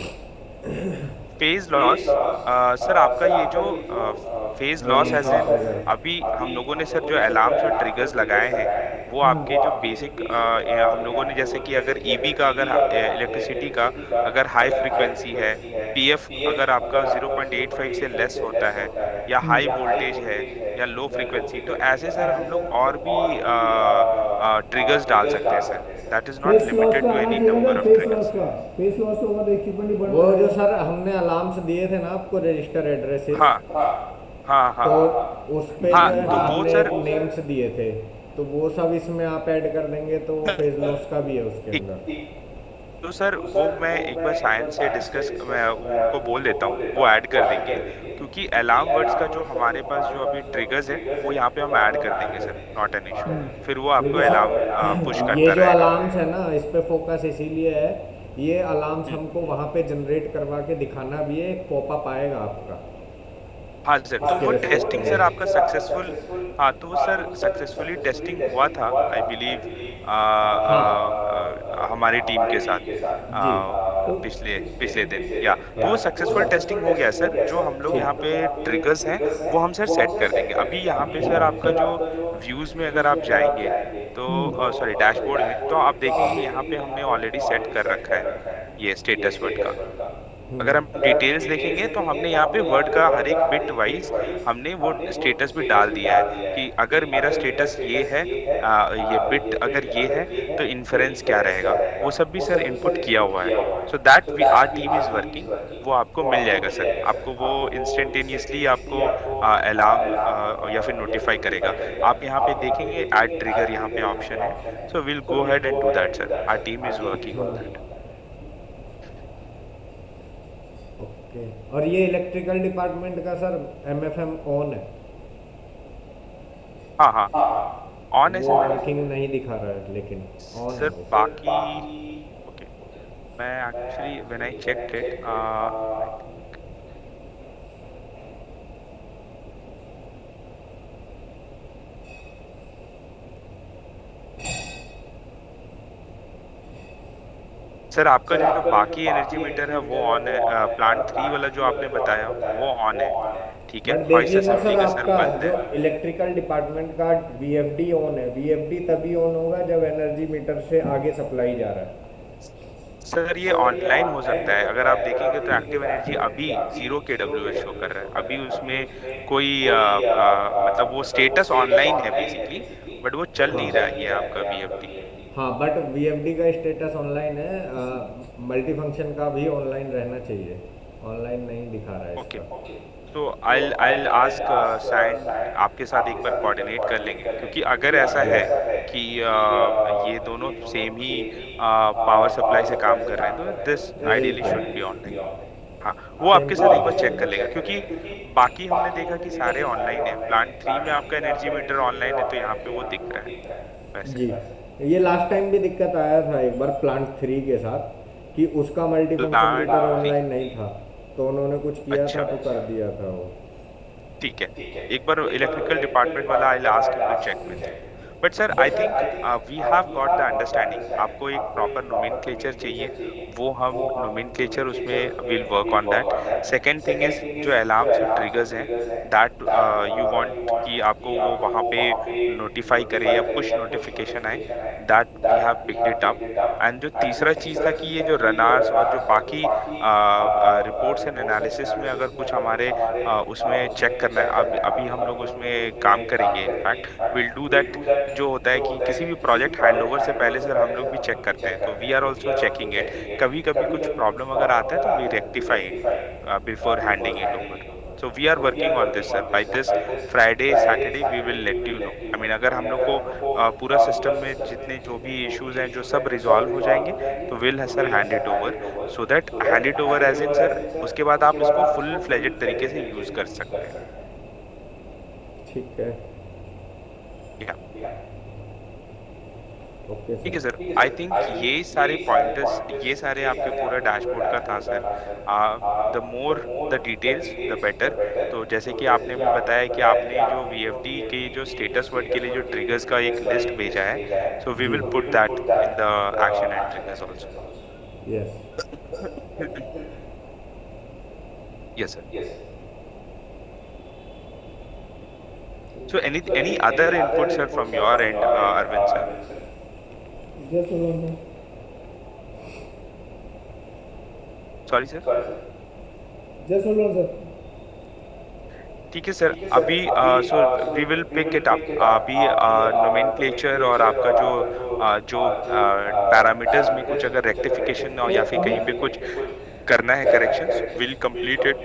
फेज लॉस सर आपका ये जो फेज लॉस एज इन अभी हम लोगों ने सर जो अलार्म्स और ट्रिगर्स लगाए हैं वो आपके जो बेसिक हम लोगों ने जैसे कि अगर ईबी का अगर इलेक्ट्रिसिटी का अगर हाई फ्रीक्वेंसी है, पीएफ अगर आपका 0.85 से लेस होता है या हाई वोल्टेज है या लो फ्रीक्वेंसी, तो ऐसे सर हम लोग और भी ट्रिगर्स डाल सकते हैं sir, that is not face loss limited का टू आना एनी चाहिए ना, number of face triggers. Loss का, फेस लॉस तो होगा तो इक्विपमेंट ही वो बढ़ जो सर हमने अलार्म्स दिए थे ना आपको रजिस्टर एड्रेस, हाँ हाँ हाँ तो उस पे हाँ, जो है तो वो हमने सर नेम्स दिए थे, तो वो सब इसमें आप ऐड कर देंगे तो फेज लॉस का भी है उसके ठीक, अंदर। तो सर वो मैं एक बार साइंस से डिस्कस मैं उनको बोल देता हूँ, वो ऐड कर देंगे, क्योंकि अलार्म वर्ड्स का जो हमारे पास जो अभी ट्रिगर्स है वो यहाँ पे हम ऐड कर देंगे सर, नॉट एन इशू, फिर वो आपको अलार्म पुश ये करता जो रहेगा। अलार्म्स है ना इस पे फोकस इसीलिए है, ये अलार्म्स हमको वहाँ पे जनरेट करवा के दिखाना भी है, एक पॉपअप आएगा आपका। हाँ सर, तो वो टेस्टिंग सर आपका सक्सेसफुल, हाँ तो वो सर सक्सेसफुली टेस्टिंग हुआ था आई बिलीव हमारी टीम के साथ पिछले पिछले दिन, या तो वो सक्सेसफुल टेस्टिंग हो गया सर। जो हम लोग यहाँ पे ट्रिगर्स हैं वो हम सर सेट कर देंगे। अभी यहाँ पे सर आपका जो व्यूज में अगर आप जाएंगे तो सॉरी डैशबोर्ड में, तो आप देखेंगे यहाँ पे हमने ऑलरेडी सेट कर रखा है ये स्टेटस वर्ड का। अगर हम डिटेल्स देखेंगे तो हमने यहाँ पे वर्ड का हर एक बिट वाइज हमने वो स्टेटस भी डाल दिया है कि अगर मेरा स्टेटस ये है, ये बिट अगर ये है तो इन्फरेंस क्या रहेगा, वो सब भी सर इनपुट किया हुआ है। So that we are team is working, वो आपको मिल जाएगा सर, आपको वो इंस्टेंटेनियसली आपको अलार्म या फिर नोटिफाई करेगा। आप यहाँ पे देखेंगे ऐड ट्रिगर यहाँ पे ऑप्शन है, so will go ahead and do that sir, our team is working on that. Okay, और ये इलेक्ट्रिकल डिपार्टमेंट का सर एमएफएम ऑन है? हाँ हाँ ऑन है वो सर, वर्किंग नहीं दिखा रहा है लेकिन ऑन सर है। बाकी ओके, मैं actually when I checked it sir आपका जो बाकी एनर्जी मीटर है वो ऑन है, प्लांट 3 वाला जो आपने बताया वो ऑन है, ठीक है, बट हॉइस्ट देखिए ना असेंबली सर, का सर आपका बंद जो है। इलेक्ट्रिकल डिपार्टमेंट का वीएफडी ऑन है, वीएफडी तभी ऑन होगा जब एनर्जी मीटर से आगे सप्लाई जा रहा है। सर ये ऑनलाइन हो सकता है, अगर आप देखेंगे तो एक्टिव एनर्जी अभी 0 kWh शो कर रहा है, अभी उसमें कोई मतलब वो स्टेटस ऑनलाइन है बेसिकली, बट वो चल नहीं रहा है ये आपका वीएफडी। हाँ, बट वीएफडी का स्टेटस ऑनलाइन है, मल्टी फंक्शन का भी ऑनलाइन रहना चाहिए, ऑनलाइन नहीं दिखा रहा है ओके, इसका। तो आई आस्क सैन, आपके साथ एक बार कोऑर्डिनेट कर लेंगे, क्योंकि अगर ऐसा है कि ये दोनों सेम ही पावर सप्लाई से काम कर रहे हैं तो दिस वही आइडियली शुड बी ऑनलाइन। तो हाँ, वो सेम आपके साथ एक बार चेक कर लेगा, क्योंकि बाकी हमने देखा कि सारे ऑनलाइन है, प्लांट 3 में आपका एनर्जी मीटर ऑनलाइन है तो यहाँ पे वो दिख रहा है वैसे। जी। ये लास्ट टाइम भी दिक्कत आया था एक बार प्लांट 3 के साथ, कि उसका multi function plant meter 3, online नहीं था, तो उन्होंने कुछ किया था अच्छा, तो कर दिया था वो। ठीक है, एक बार इलेक्ट्रिकल डिपार्टमेंट वाला I ask him to check with you. But sir I think we have got the understanding, आपको एक प्रॉपर नोमेनक्लेचर चाहिए, वो हम नोमेनक्लेचर उसमें will work on that. Second thing is जो अलार्म्स और ट्रिगर्स हैं, दैट यू वांट कि आपको वो वहाँ पे नोटिफाई करे या पुश नोटिफिकेशन आए, that we have picked it up. And जो तीसरा चीज था कि ये जो रन आवर्स और जो बाकी रिपोर्ट्स एंड एनालिसिस में अगर कुछ हमारे उसमें चेक करना है, अभी अभी हम लोग उसमें काम करेंगे, इनफैक्ट विल डू दैट। जो होता है कि किसी भी प्रोजेक्ट हैंडओवर से पहले सर हम लोग भी चेक करते हैं, तो we are also checking it, कभी कभी कुछ प्रॉब्लम अगर आता है तो we rectify it before handing it over. So we are working on this sir, by this Friday Saturday we will let you know, I mean अगर हम लोग को पूरा सिस्टम में जितने जो भी इश्यूज हैं जो सब रिजॉल्व हो जाएंगे तो will sir hand it over, so that hand it over as in sir उसके बाद आप इसको फुल फ्लेजेड तरीके से यूज कर सकते हैं। ठीक है। या ओके ठीक है सर। सर, आई थिंक ये सारे पॉइंटर्स, ये सारे आपके पूरा डैशबोर्ड का था sir. The more the details the better. तो जैसे कि आपने भी बताया कि आपने जो वीएफडी के जो स्टेटस वर्ड के लिए जो ट्रिगर्स का एक लिस्ट भेजा है, so we ji. Will put that in the action and triggers also. Yes. Yes sir. So any other input sir from your end, Arvind sir? Just hold on sir. Sorry sir. Just hold on sir. ठीक है sir, अभी so we will pick it up, अभी nomenclature और आपका जो parameters में कुछ अगर रेक्टिफिकेशन या फिर कहीं पे कुछ करना है corrections, will complete it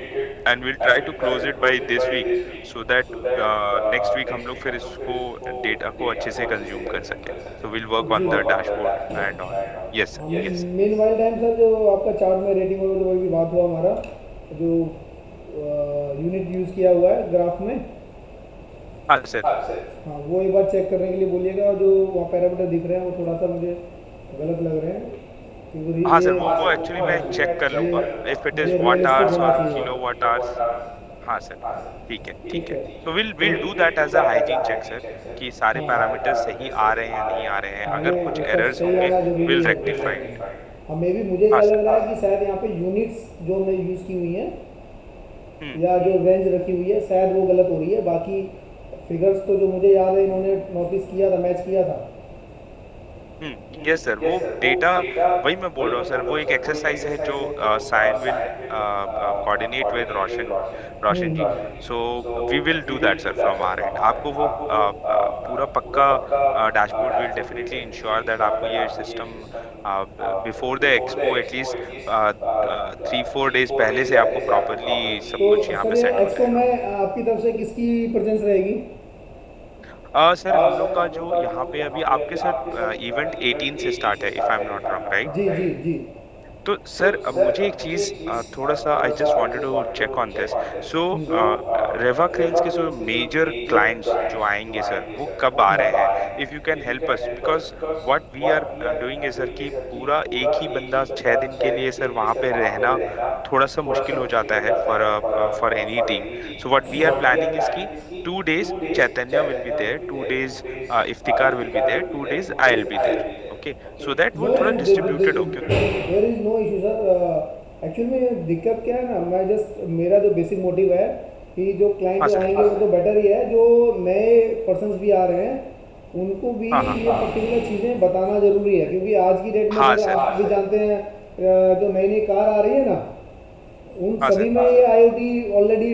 and will try to close it by this week, so that next week हम लोग फिर इसको डेटा को अच्छे से कंज्यूम कर सकें। So will work on the dashboard and on. Yes sir, yes. Main while time sir जो आपका चार्ट में रेटिंग और वही भी बात हुआ हमारा, जो यूनिट यूज़ किया हुआ है ग्राफ में, हाँ सर। हाँ वो एक बार चेक करने के लिए बोलिएगा, और जो वहाँ पैरामीटर दिख रहे हैं वो थोड़ा सा मुझे गलत लग रहे हैं, क्योंकि हाँ सर, वो एक्चुअली मैं चेक कर लूंगा if it is watt hours और किलोवाट आवर्स। हाँ सर, ठीक है, ठीक है। तो will do that as a hygiene check sir, कि सारे पैरामीटर्स सही आ रहे हैं नहीं आ रहे हैं, अगर कुछ एरर्स होंगे विल रेक्टिफाई इट। हाँ मे भी मुझे हाँ क्या सर। लग रहा है कि शायद यहाँ पे यूनिट्स जो हमने यूज़ की हुई हैं हम्म। या जो रेंज रखी हुई है शायद वो गलत हो रही है, बाकी फिगर्स तो जो मुझे याद है इन्होंने नोटिस किया था, मैच किया था। यस सर, वो डेटा वही मैं बोल रहा हूँ सर, वो एक एक्सरसाइज है जो साइन will coordinate with Roshan ji, so we will do that sir from our end. आपको वो पूरा पक्का dashboard will definitely ensure that आपको ये system before the expo at least 3-4 days पहले से आपको प्रॉपरली सब तो कुछ यहाँ सर पे ये सेट हो एक्सपो जाएगा। में आपकी तरफ से किसकी प्रेजेंस रहेगी? सर हम लोग का जो यहाँ पे अभी आपके साथ इवेंट 18 से स्टार्ट है, if I am not wrong, right? जी जी जी। तो सर अब मुझे एक चीज़ थोड़ा सा I just wanted to check on this. So Reva cranes के जो मेजर क्लाइंट्स जो आएंगे सर वो कब आ रहे हैं, if you can help us, because what we are doing है सर कि पूरा एक ही बंदा 6 दिन के लिए सर वहाँ पे रहना थोड़ा सा मुश्किल हो जाता है for any team. So what we are planning is कि 2 days Chaitanya will be there, 2 days Iftikhar will be there, 2 days I will be there, okay, so that वो थोड़ा डिस्ट्रीब्यूटेड हो, क्योंकि there is no issue sir. Actually में दिक्कत क्या है ना, मैं जस्ट मेरा जो बेसिक मोटिव है कि जो क्लाइंट हाँ जो सर, आएंगे वो तो बेटर ही है, जो नए पर्सन्स भी आ रहे हैं उनको भी हाँ हाँ ये पर्टिकुलर चीज़ें बताना ज़रूरी है, क्योंकि आज की डेट में हाँ सर सर, आप भी जानते हैं जो नई नई कार आ रही है ना, उन हाँ सभी सर, में ये आईओटी ऑलरेडी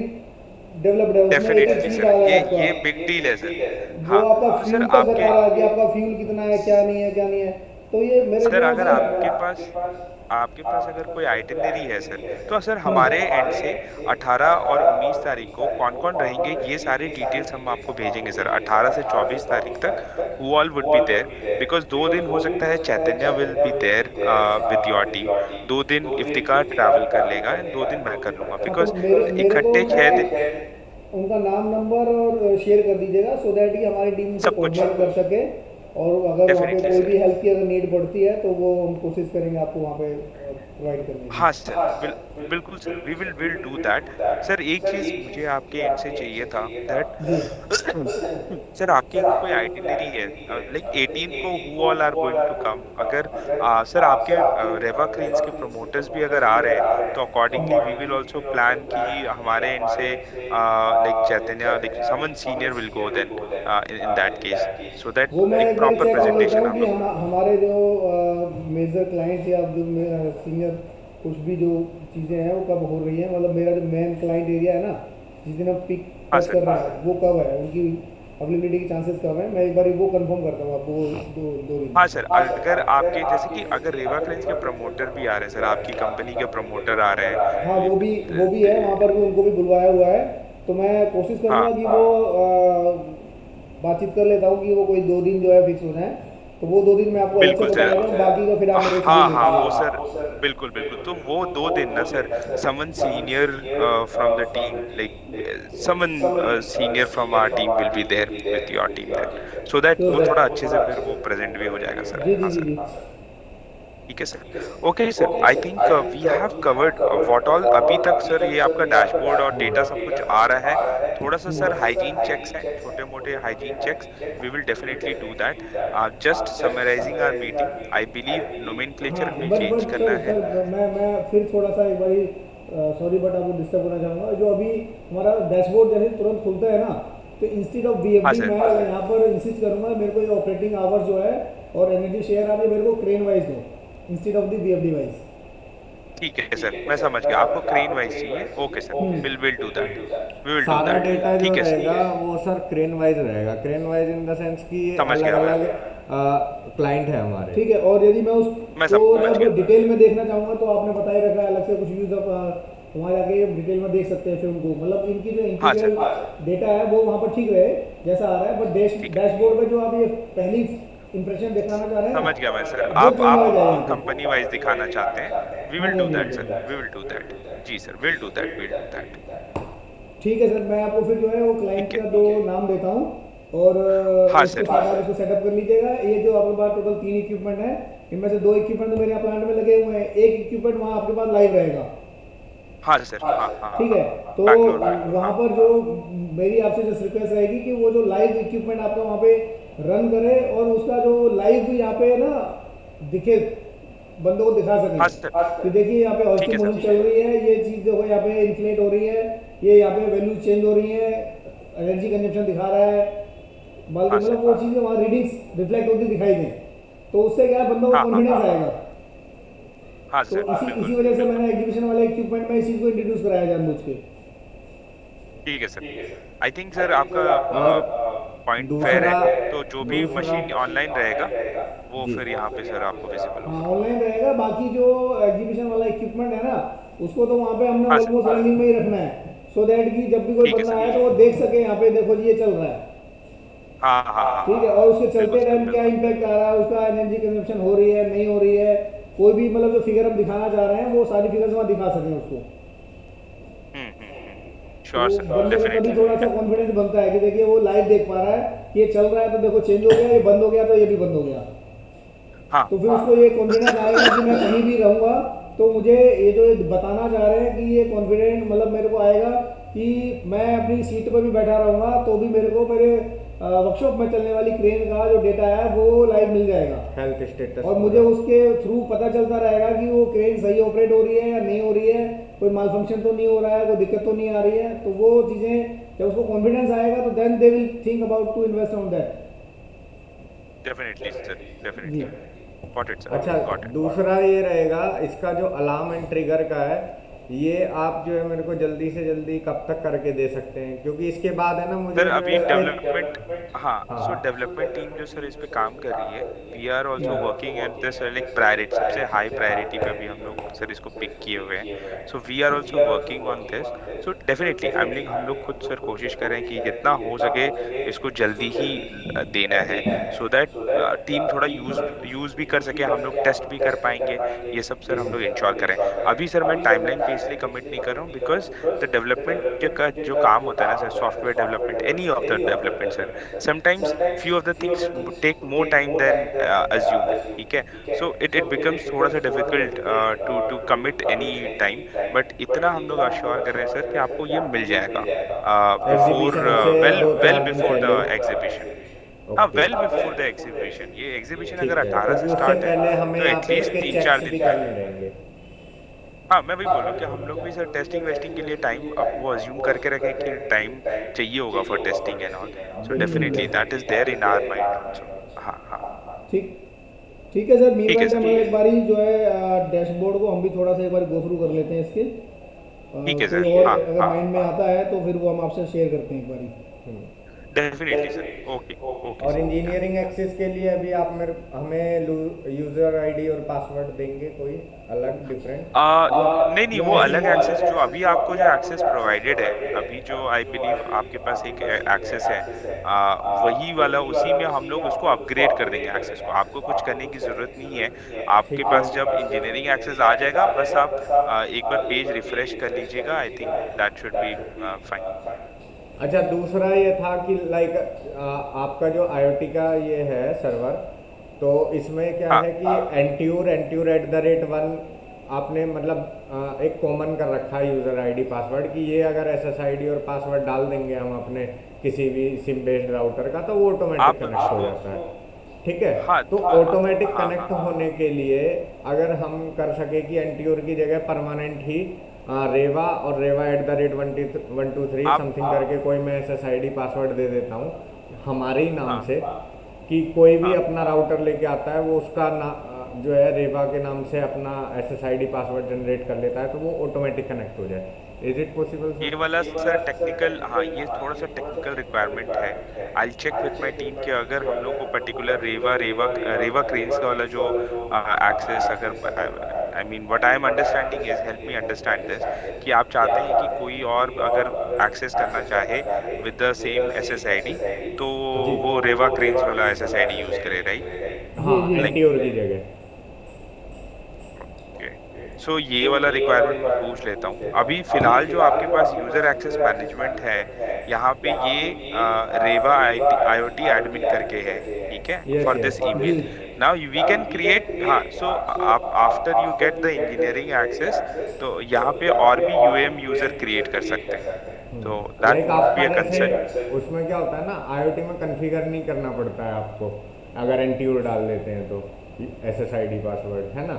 डेवलप्ड है, उसमें एक एक डेफिनेटली चीज सर, डाला है ये आपका, बिग डील है सर। वो हाँ, आपका तो सर फ्यूल तक आपके बता रहा है कि आपका फ्यूल कितना है, क्या नहीं है, क्या नहीं है। तो ये मेरे सर ख्याल अगर से आपके पास अगर कोई आइटिनरी है सर, तो सर हमारे एंड से 18 और 19 तारीख को कौन कौन रहेंगे ये सारे डिटेल्स हम आपको भेजेंगे सर। 18 से 24 तारीख तक who all would be there, because 2 दिन हो सकता है Chaitanya will be there with your team, 2 दिन इफ्तिकार ट्रैवल कर लेगा एंड 2 दिन मैं कर लूंगा, हाँ, तो बिकॉज मेरे को इकट्ठे 6 दिन उनका नाम नंबर और शेयर कर दीजिएगा, सो दैट कि हमारी टीम से सब कुछ कोऑर्डिनेट कर सके, और अगर वहाँ पे डेफिनेटली कोई सर। भी हेल्प की अगर नीड पड़ती है तो वो हम कोशिश करेंगे आपको वहाँ पे प्रोवाइड करने की। हाँ सर, बिल्कुल sir, we will do that. Sir एक चीज मुझे आपके एंड से चाहिए था दैट जी सर आपकी अगर कोई आइटिनरी है लाइक 18 को who all are going to come, अगर सर आपके रेवा क्रेन्स के प्रमोटर्स भी अगर आ रहे हैं तो accordingly we will also plan कि हमारे एंड से like Chaitanya like someone senior will go then in that case, so that वो मैं एक एक बार प्रॉपर चेक कर लेता प्रेजेंटेशन हूँ आप कि लोग। हमारे जो मेजर क्लाइंट्स या जो सीनियर कुछ भी जो चीज़ें हैं वो कब हो रही हैं, मतलब मेरा जो मेन क्लाइंट एरिया है ना, जिस दिन हम पिक हाँ टच सर, कर रहे हैं वो कब है, उनकी अवेलेबिलिटी के चांसेस कब है, मैं एक बार वो कंफर्म करता हूँ आपको दो दिन हाँ में। सर, अगर आपके जैसे कि अगर रेवा क्रेन्स के प्रमोटर भी आ रहे हैं सर, आपकी कंपनी के प्रमोटर आ रहे हाँ, हैं वो भी है, वहाँ पर भी उनको भी बुलवाया हुआ है, तो मैं कोशिश हाँ करूँगा कि वो बातचीत कर लेता हूँ कि वो कोई 2 दिन जो है फिक्स हो जाए, तो वो 2 दिन मैं आपको अलग से बिल्कुल बता सर, देता हूँ, बाकी का फिर आप मेरे से हाँ ले हाँ वो लीजिएगा। सर, बिल्कुल बिल्कुल, तो वो 2 दिन ना sir, someone senior from the team like someone senior from our team will be there with your team then, so that sure वो थोड़ा अच्छे से सर। फिर वो प्रेजेंट भी हो जाएगा सर। जी जी हाँ जी सर, जी। ठीक है sir. Okay sir, I think we have covered what all अभी तक सर, ये आपका डैशबोर्ड और डेटा सब कुछ आ रहा है। थोड़ा सा सर हाइजीन चेक्स हैं, छोटे मोटे hygiene checks, we will definitely do that. Just summarising our meeting, I believe हाँ, नोमेनक्लेचर हमें बट चेंज करना सर है। सर मैं फिर थोड़ा सा एक बारी सॉरी बट आपको डिस्टर्ब करना चाहूँगा, जो अभी हमारा डैशबोर्ड जैसे तुरंत खुलता है ना, तो इंस्टेड ऑफ हाँ बीएफडी सर, मैं यहाँ पर इंसिस्ट करूँगा, मेरे को ये ऑपरेटिंग आवर्स जो है और एनर्जी शेयर आप ये मेरे को क्रेन वाइज दो instead of the BFD wise. ठीक है सर, मैं समझ गया, आपको क्रेन वाइज चाहिए। Okay sir, will do that, we will do सारा दैट, डेटा जो ठीक है सर, रहेगा वो सर क्रेन वाइज रहेगा, crane wise in the sense कि ये समझ अलग गया मैं, अलग क्लाइंट है हमारे। ठीक है, और यदि मैं मैं उसको समझ जब गया। डिटेल में देखना चाहूँगा तो आपने बता ही रखा है अलग से कुछ यूज वहाँ जाके डिटेल में देख सकते हैं फिर उनको, मतलब इनकी जो हाँ सर, इंटीग्रल डेटा है वो वहाँ पर ठीक रहे जैसा आ रहा है, बट ठीक है, डैशबोर्ड पे जो आप ये पहली इंप्रेशन दिखाना चाह रहे हैं ना, समझ गया मैं सर, वो आप क्रेन वाइज आप है यहाँ पे। कंपनी वाइज दिखाना चाहते हैं, वी हाँ विल जी डू हाँ जी दैट हाँ sir, we will do that, जी sir, will do that, will do that, ठीक है सर, मैं आपको फिर जो है वो क्लाइंट ठीक का है। 2 नाम देता हूँ, और हाँ उसके सर, साथ आप इसको सेटअप कर लीजिएगा। ये जो आपके पास टोटल 3 इक्विपमेंट है, इनमें से 2 इक्विपमेंट तो मेरे यहाँ प्लांट में लगे हुए हैं, एक इक्विपमेंट वहाँ आपके पास लाइव रहेगा। हाँ सर, हाँ हाँ ठीक हाँ, है, तो बैंगलोर में, वहाँ हाँ पर जो मेरी आपसे जो रिक्वेस्ट रहेगी कि वो जो लाइव इक्विपमेंट आपका वहाँ पे रन करे, और उसका जो लाइव यहाँ पे ना दिखे, बंदों को दिखा हाँ सके सर, कि देखिए यहाँ पे ठीक है हॉस्टिंग मोशन सर, चल रही है, ये चीज़ देखो यहाँ पे इन्फ्लेट हो रही है, ये यहाँ पे वैल्यू चेंज हो रही है, एनर्जी कंजप्शन दिखा रहा है, हाँ मतलब सर, वो चीज़ें वहाँ रीडिंग्स रिफ्लेक्ट होती दिखाई दें, तो उससे क्या है, बंदों को हाँ हाँ कॉन्फिडेंस हाँ, आएगा। हाँ तो सर, इसी बिल्कुल इसी वजह से बिल्कुल, मैंने एग्जीबिशन वाले इक्विपमेंट में इस चीज़ को इंट्रोड्यूस कराया जानबूझ के। ठीक है सर। आई थिंक सर आपका और पॉइंट फेयर दूसरा है, तो जो भी दूसरा मशीन ऑनलाइन रहेगा वो जी फिर यहाँ पे सर आपको विजिबल हाँ, होगा। ऑनलाइन रहेगा, बाकी जो एग्जीबिशन वाला इक्विपमेंट है ना, उसको तो वहाँ पे हमने हाँ ऑलमोस्ट सर, रनिंग में ही रखना है, सो दैट कि जब भी कोई ठीक है बंदा सर, आए तो वो देख सके यहाँ पे देखो जी ये चल रहा है। हाँ हाँ हाँ ठीक है, हाँ, और उसके बिल्कुल चलते सर, टाइम क्या बिल्कुल, इम्पैक्ट आ रहा है, उसका एनर्जी कंजप्शन हो रही है नहीं हो रही है, कोई भी मतलब जो फिगर हम दिखाना चाह रहे हैं वो सारी फिगर्स वहाँ दिखा सकें उसको। श्योर तो सर, बंदे को तभी डेफिनेटली, थोड़ा सा कॉन्फिडेंस बनता है कि देखिए वो लाइव देख पा रहा है कि ये चल रहा है, तो देखो चेंज हो गया, ये बंद हो गया तो ये भी बंद हो गया, हाँ तो फिर उसको ये कॉन्फिडेंस आएगा कि मैं कहीं भी रहूँगा तो मुझे ये जो बताना चाह रहे हैं कि ये कॉन्फिडेंट मतलब मेरे को आएगा कि मैं अपनी सीट पर भी बैठा रहूँगा तो भी मेरे को मेरे वर्कशॉप में चलने वाली क्रेन का जो डेटा है वो लाइव मिल जाएगा, हेल्थ स्टेटस, और मुझे उसके थ्रू पता चलता रहेगा कि वो क्रेन सही ऑपरेट हो रही है या नहीं हो रही है, कोई माल फंक्शन तो नहीं हो रहा है, कोई दिक्कत तो नहीं आ रही है। तो वो चीज़ें जब उसको कॉन्फिडेंस आएगा तो then they will think about to invest on that. Definitely sir, definitely. Got it sir, अच्छा, गॉट इट। दूसरा ये रहेगा इसका जो अलार्म एंड ट्रिगर का है, ये आप जो है मेरे को जल्दी से जल्दी कब तक करके दे सकते हैं, क्योंकि इसके बाद है ना मुझे सर जो अभी है डेवलपमेंट, हाँ, हाँ सो डेवलपमेंट टीम जो सर इस पे काम कर रही है, we are also working at this like priority, सबसे हाई प्रायोरिटी पे भी हम लोग सर इसको पिक किए हुए हैं। So we are also working on this. So definitely I mean हम लोग खुद सर कोशिश करें कि जितना हो सके इसको जल्दी ही देना है, सो दैट टीम थोड़ा यूज भी कर सके, हम लोग टेस्ट भी कर पाएंगे, ये सब सर हम लोग इंश्योर करें। अभी सर मैं टाइमलाइन पे इसलिए कमिट नहीं कर रहा हूँ बिकॉज द डेवलपमेंट का जो काम होता है ना sir, software development, any of the development sir, sometimes few of the things take more time than assumed, ठीक है। सो इट बिकम्स थोड़ा सा difficult to commit any time, but इतना हम लोग अश्योर कर रहे हैं सर कि आपको ये मिल जाएगा बिफोर, एग्जीबिशन से वेल 2-4 दिन बिफोर द पहले। एग्जीबिशन। हाँ, okay, well before the exhibition. ये एग्जीबिशन ठीक अगर है, 18 से क्योंकि उससे स्टार्ट है पहले हमें तो यहाँ पे एटलीस्ट इसके 3-4 चेक्स दिन भी करने पहले। रहेंगे। हाँ, मैं वही बोल रहा हूँ कि हम लोग भी सर टेस्टिंग वेस्टिंग के लिए टाइम वो अज्यूम करके रखें कि टाइम चाहिए होगा for testing and all. So definitely that is there in our mind also. हाँ हाँ, ठीक ठीक है सर, ठीक है मीनवाइल सर, हम एक बारी जो है डैशबोर्ड को हम भी थोड़ा सा एक बार गो थ्रू कर लेते हैं इसके, ठीक है कोई सर। और हाँ अगर हाँ, माइंड में आता है तो फिर वो हम आपसे शेयर करते हैं एक बारी। Definitely sir. ओके ओके और सर। इंजीनियरिंग एक्सेस के लिए अभी आप हमें यूजर आईडी और पासवर्ड देंगे कोई अलग डिफरेंट? नहीं नहीं, वो अलग एक्सेस जो अभी आपको जो एक्सेस प्रोवाइडेड है, अभी जो आई बिलीव आपके पास एक एक्सेस है, वही वाला, उसी में हम लोग उसको अपग्रेड कर देंगे एक्सेस को। आपको कुछ करने की जरूरत नहीं है। आपके ठीक पास है। जब इंजीनियरिंग एक्सेस आ जाएगा, बस आप एक बार पेज रिफ्रेश कर लीजिएगा। I think that should be fine. अच्छा, दूसरा ये था कि लाइक आपका जो आईओटी का ये है सर्वर, तो इसमें क्या हाँ है कि एंट्योर@1 आपने मतलब एक कॉमन कर रखा है यूज़र आईडी पासवर्ड, कि ये अगर एसएसआईडी और पासवर्ड डाल देंगे हम अपने किसी भी सिम बेस्ड राउटर का, तो वो ऑटोमेटिक आप कनेक्ट हो जाता है। ठीक है, हाँ तो हाँ ऑटोमेटिक हाँ कनेक्ट हाँ, होने के लिए अगर हम कर सके कि एंट्योर की जगह परमानेंट ही रेवा और रेवा@123 आप समथिंग करके कोई मैं एसएसआईडी पासवर्ड दे देता हूँ हमारे ही नाम हाँ से, कि कोई भी हाँ, अपना राउटर लेके आता है वो उसका जो है रेवा के नाम से अपना एसएसआईडी पासवर्ड जनरेट कर लेता है, तो वो ऑटोमेटिक कनेक्ट हो जाए। इज इट पॉसिबल ये सर? वाला सर टेक्निकल, हाँ ये थोड़ा सा टेक्निकल रिक्वायरमेंट है। I check with my team कि अगर हम लोग को पर्टिकुलर रेवा क्रेन्स का वाला जो एक्सेस, अगर I mean what I am understanding is, help me understand this, कि आप चाहते हैं कि कोई और अगर एक्सेस करना चाहे विद द सेम एसएसआईडी, तो जी, वो रेवा क्रेन्स वाला एसएसआईडी यूज करे, राइट? हाँ, जी लाइक, एंट्योर की जगह। सो ये वाला रिक्वायरमेंट मैं पूछ लेता हूँ। अभी फिलहाल जो आपके पास यूजर एक्सेस मैनेजमेंट है, यहाँ पे ये रेवा आईओटी एडमिन करके है, ठीक है, यस फॉर यस। दिस जी email. Now we can create, हाँ, सो आप after you get the engineering access, तो यहाँ पे और भी यूएम यूजर क्रिएट कर सकते हैं, तो दैट लाइक वुड आप बी अ पहले कंसर्न। से उसमें क्या होता है ना, आईओटी में कॉन्फ़िगर नहीं करना पड़ता है आपको, अगर एंट्योर डाल देते हैं तो एसएसआईडी पासवर्ड, है ना।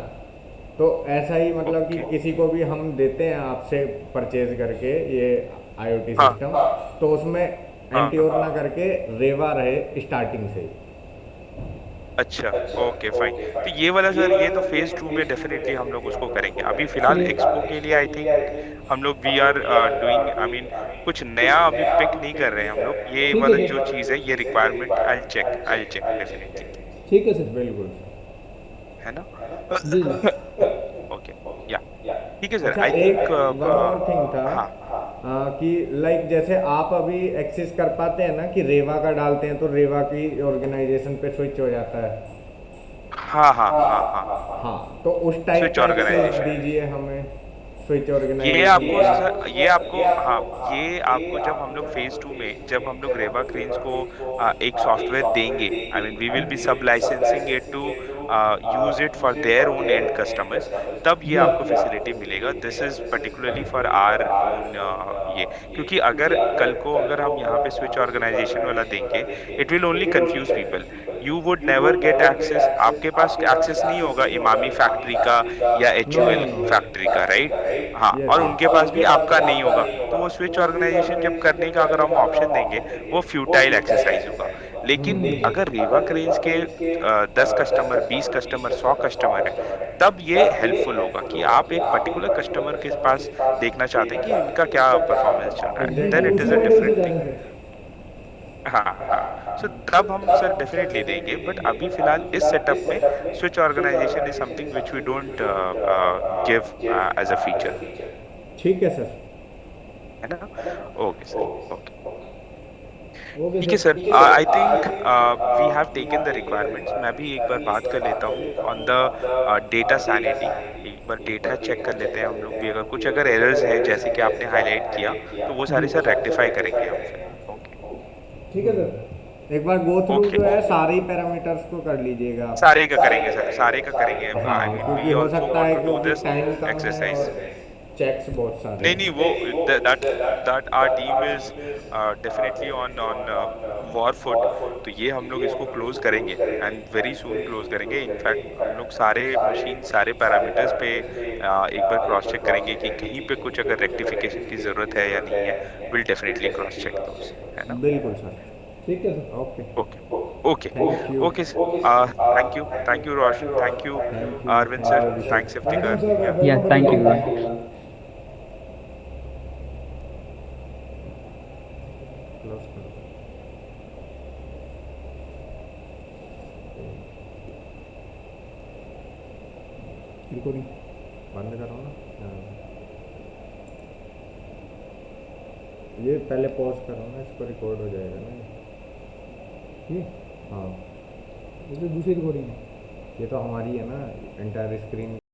तो ऐसा ही मतलब कि ओके, किसी को भी हम देते हैं आपसे परचेज करके ये आईओटी हाँ सिस्टम, तो उसमें हाँ, एंट्योर ना करके रेवा रहे स्टार्टिंग से ही। अच्छा, ओके फाइन। तो ये वाला सर, ये तो फेज 2 में डेफिनेटली हम लोग उसको करेंगे। अभी फिलहाल ठीक। एक्सपो के लिए आई थिंक हम लोग we are doing, I mean कुछ नया अभी पिक नहीं कर रहे हैं हम लोग। ये ठीक है वाला जो सर, चीज़ है, ये रिक्वायरमेंट आई चेक डेफिनेटली, ठीक है सर। बिल्कुल। है ना? जी जी ओके, या ठीक है सर, अच्छा, आई एक थिंक वन और थिंग था हाँ कि लाइक जैसे आप अभी एक्सेस कर पाते हैं ना कि रेवा का डालते हैं तो रेवा की ऑर्गेनाइजेशन पे स्विच हो जाता है। हाँ हाँ हाँ हाँ, हाँ, तो उस टाइप स्विच का एक्सेस ऑर्गेनाइजेशन, दीजिए हमें, स्विच ये ऑर्गेनाइजेशन आपको का। सर, ये आपको, हाँ, ये आपको जब हम लोग फेज 2 में, जब हम लोग रेवा क्रेन्स को एक सॉफ्टवेयर देंगे, I mean we will be sublicensing it to use it for their own end customers, तब ये आपको फैसिलिटी मिलेगा। This is particularly for our own ये, क्योंकि अगर कल को अगर हम यहाँ पे स्विच ऑर्गेनाइजेशन वाला देंगे, it will only confuse people. You would never get access, आपके पास एक्सेस नहीं होगा इमामी फैक्ट्री का या नो HUL नो फैक्ट्री का, राइट? हाँ, यस और उनके पास भी आपका नहीं होगा, तो वो स्विच ऑर्गेनाइजेशन जब करने का अगर हम ऑप्शन देंगे, वो फ्यूटाइल एक्सरसाइज होगा। लेकिन अगर रेवा क्रेन्स के 10 कस्टमर, 20 कस्टमर, 100 कस्टमर है, तब ये हेल्पफुल होगा कि आप एक पर्टिकुलर कस्टमर के पास देखना चाहते हैं कि इनका क्या परफॉर्मेंस चल रहा है, देन इट उसी इज अ मॉडल से डिफरेंट थिंग। जाना है। हाँ हाँ, सो तब हम सर डेफिनेटली देंगे, बट अभी फिलहाल इस सेटअप में switch organisation is something which we don't give as a feature, ठीक है सर। है ना? ओके सर, ओके, ओके ठीक है sir. Sir. I think we have taken the requirements. मैं भी एक बार बात कर लेता हूँ ऑन द डेटा सैनिटी, एक बार डेटा चेक कर लेते हैं हम लोग भी, अगर कुछ अगर एरर्स हैं जैसे कि आपने हाईलाइट किया, तो वो सारे सर रेक्टिफाई करेंगे हम फिर। ओके ठीक है सर। एक बार गो थ्रू ओके, जो है सारे ही पैरामीटर्स को कर लीजिएगा आप। सारे का करेंगे सर, सारे का करेंगे। आई हाँ, मीन क्योंकि वी हो आल्सो सकता वांट है टू डू क्योंकि दिस टाइम कम है एक्सरसाइज। और चेक्स बहुत सारे नहीं हैं। नहीं, वो that our team is definitely on on war foot, तो ये हम लोग इसको क्लोज करेंगे एंड वेरी सून क्लोज करेंगे। इनफैक्ट हम लोग सारे मशीन, सारे पैरामीटर्स पे एक बार क्रॉस चेक करेंगे कि कहीं पे कुछ अगर रेक्टिफिकेशन की जरूरत है या नहीं है। Will definitely cross check those, है ना? बिल्कुल सर। ठीक है sir. Okay. Okay okay thank you. Okay thank you Roshan, thank you thank you. Arvind thank sir, you Abhishek. Thanks welcome Iftikhar. Sir, या Yeah, welcome thank you. Close करो। रिकॉर्डिंग। बंद करो ना। हाँ। ये पहले पॉज करो ना, इसको रिकॉर्ड हो जाएगा ना। ये हाँ, ये तो दूसरी रिकॉर्डिंग है। ये तो हमारी है ना, एंटायर स्क्रीन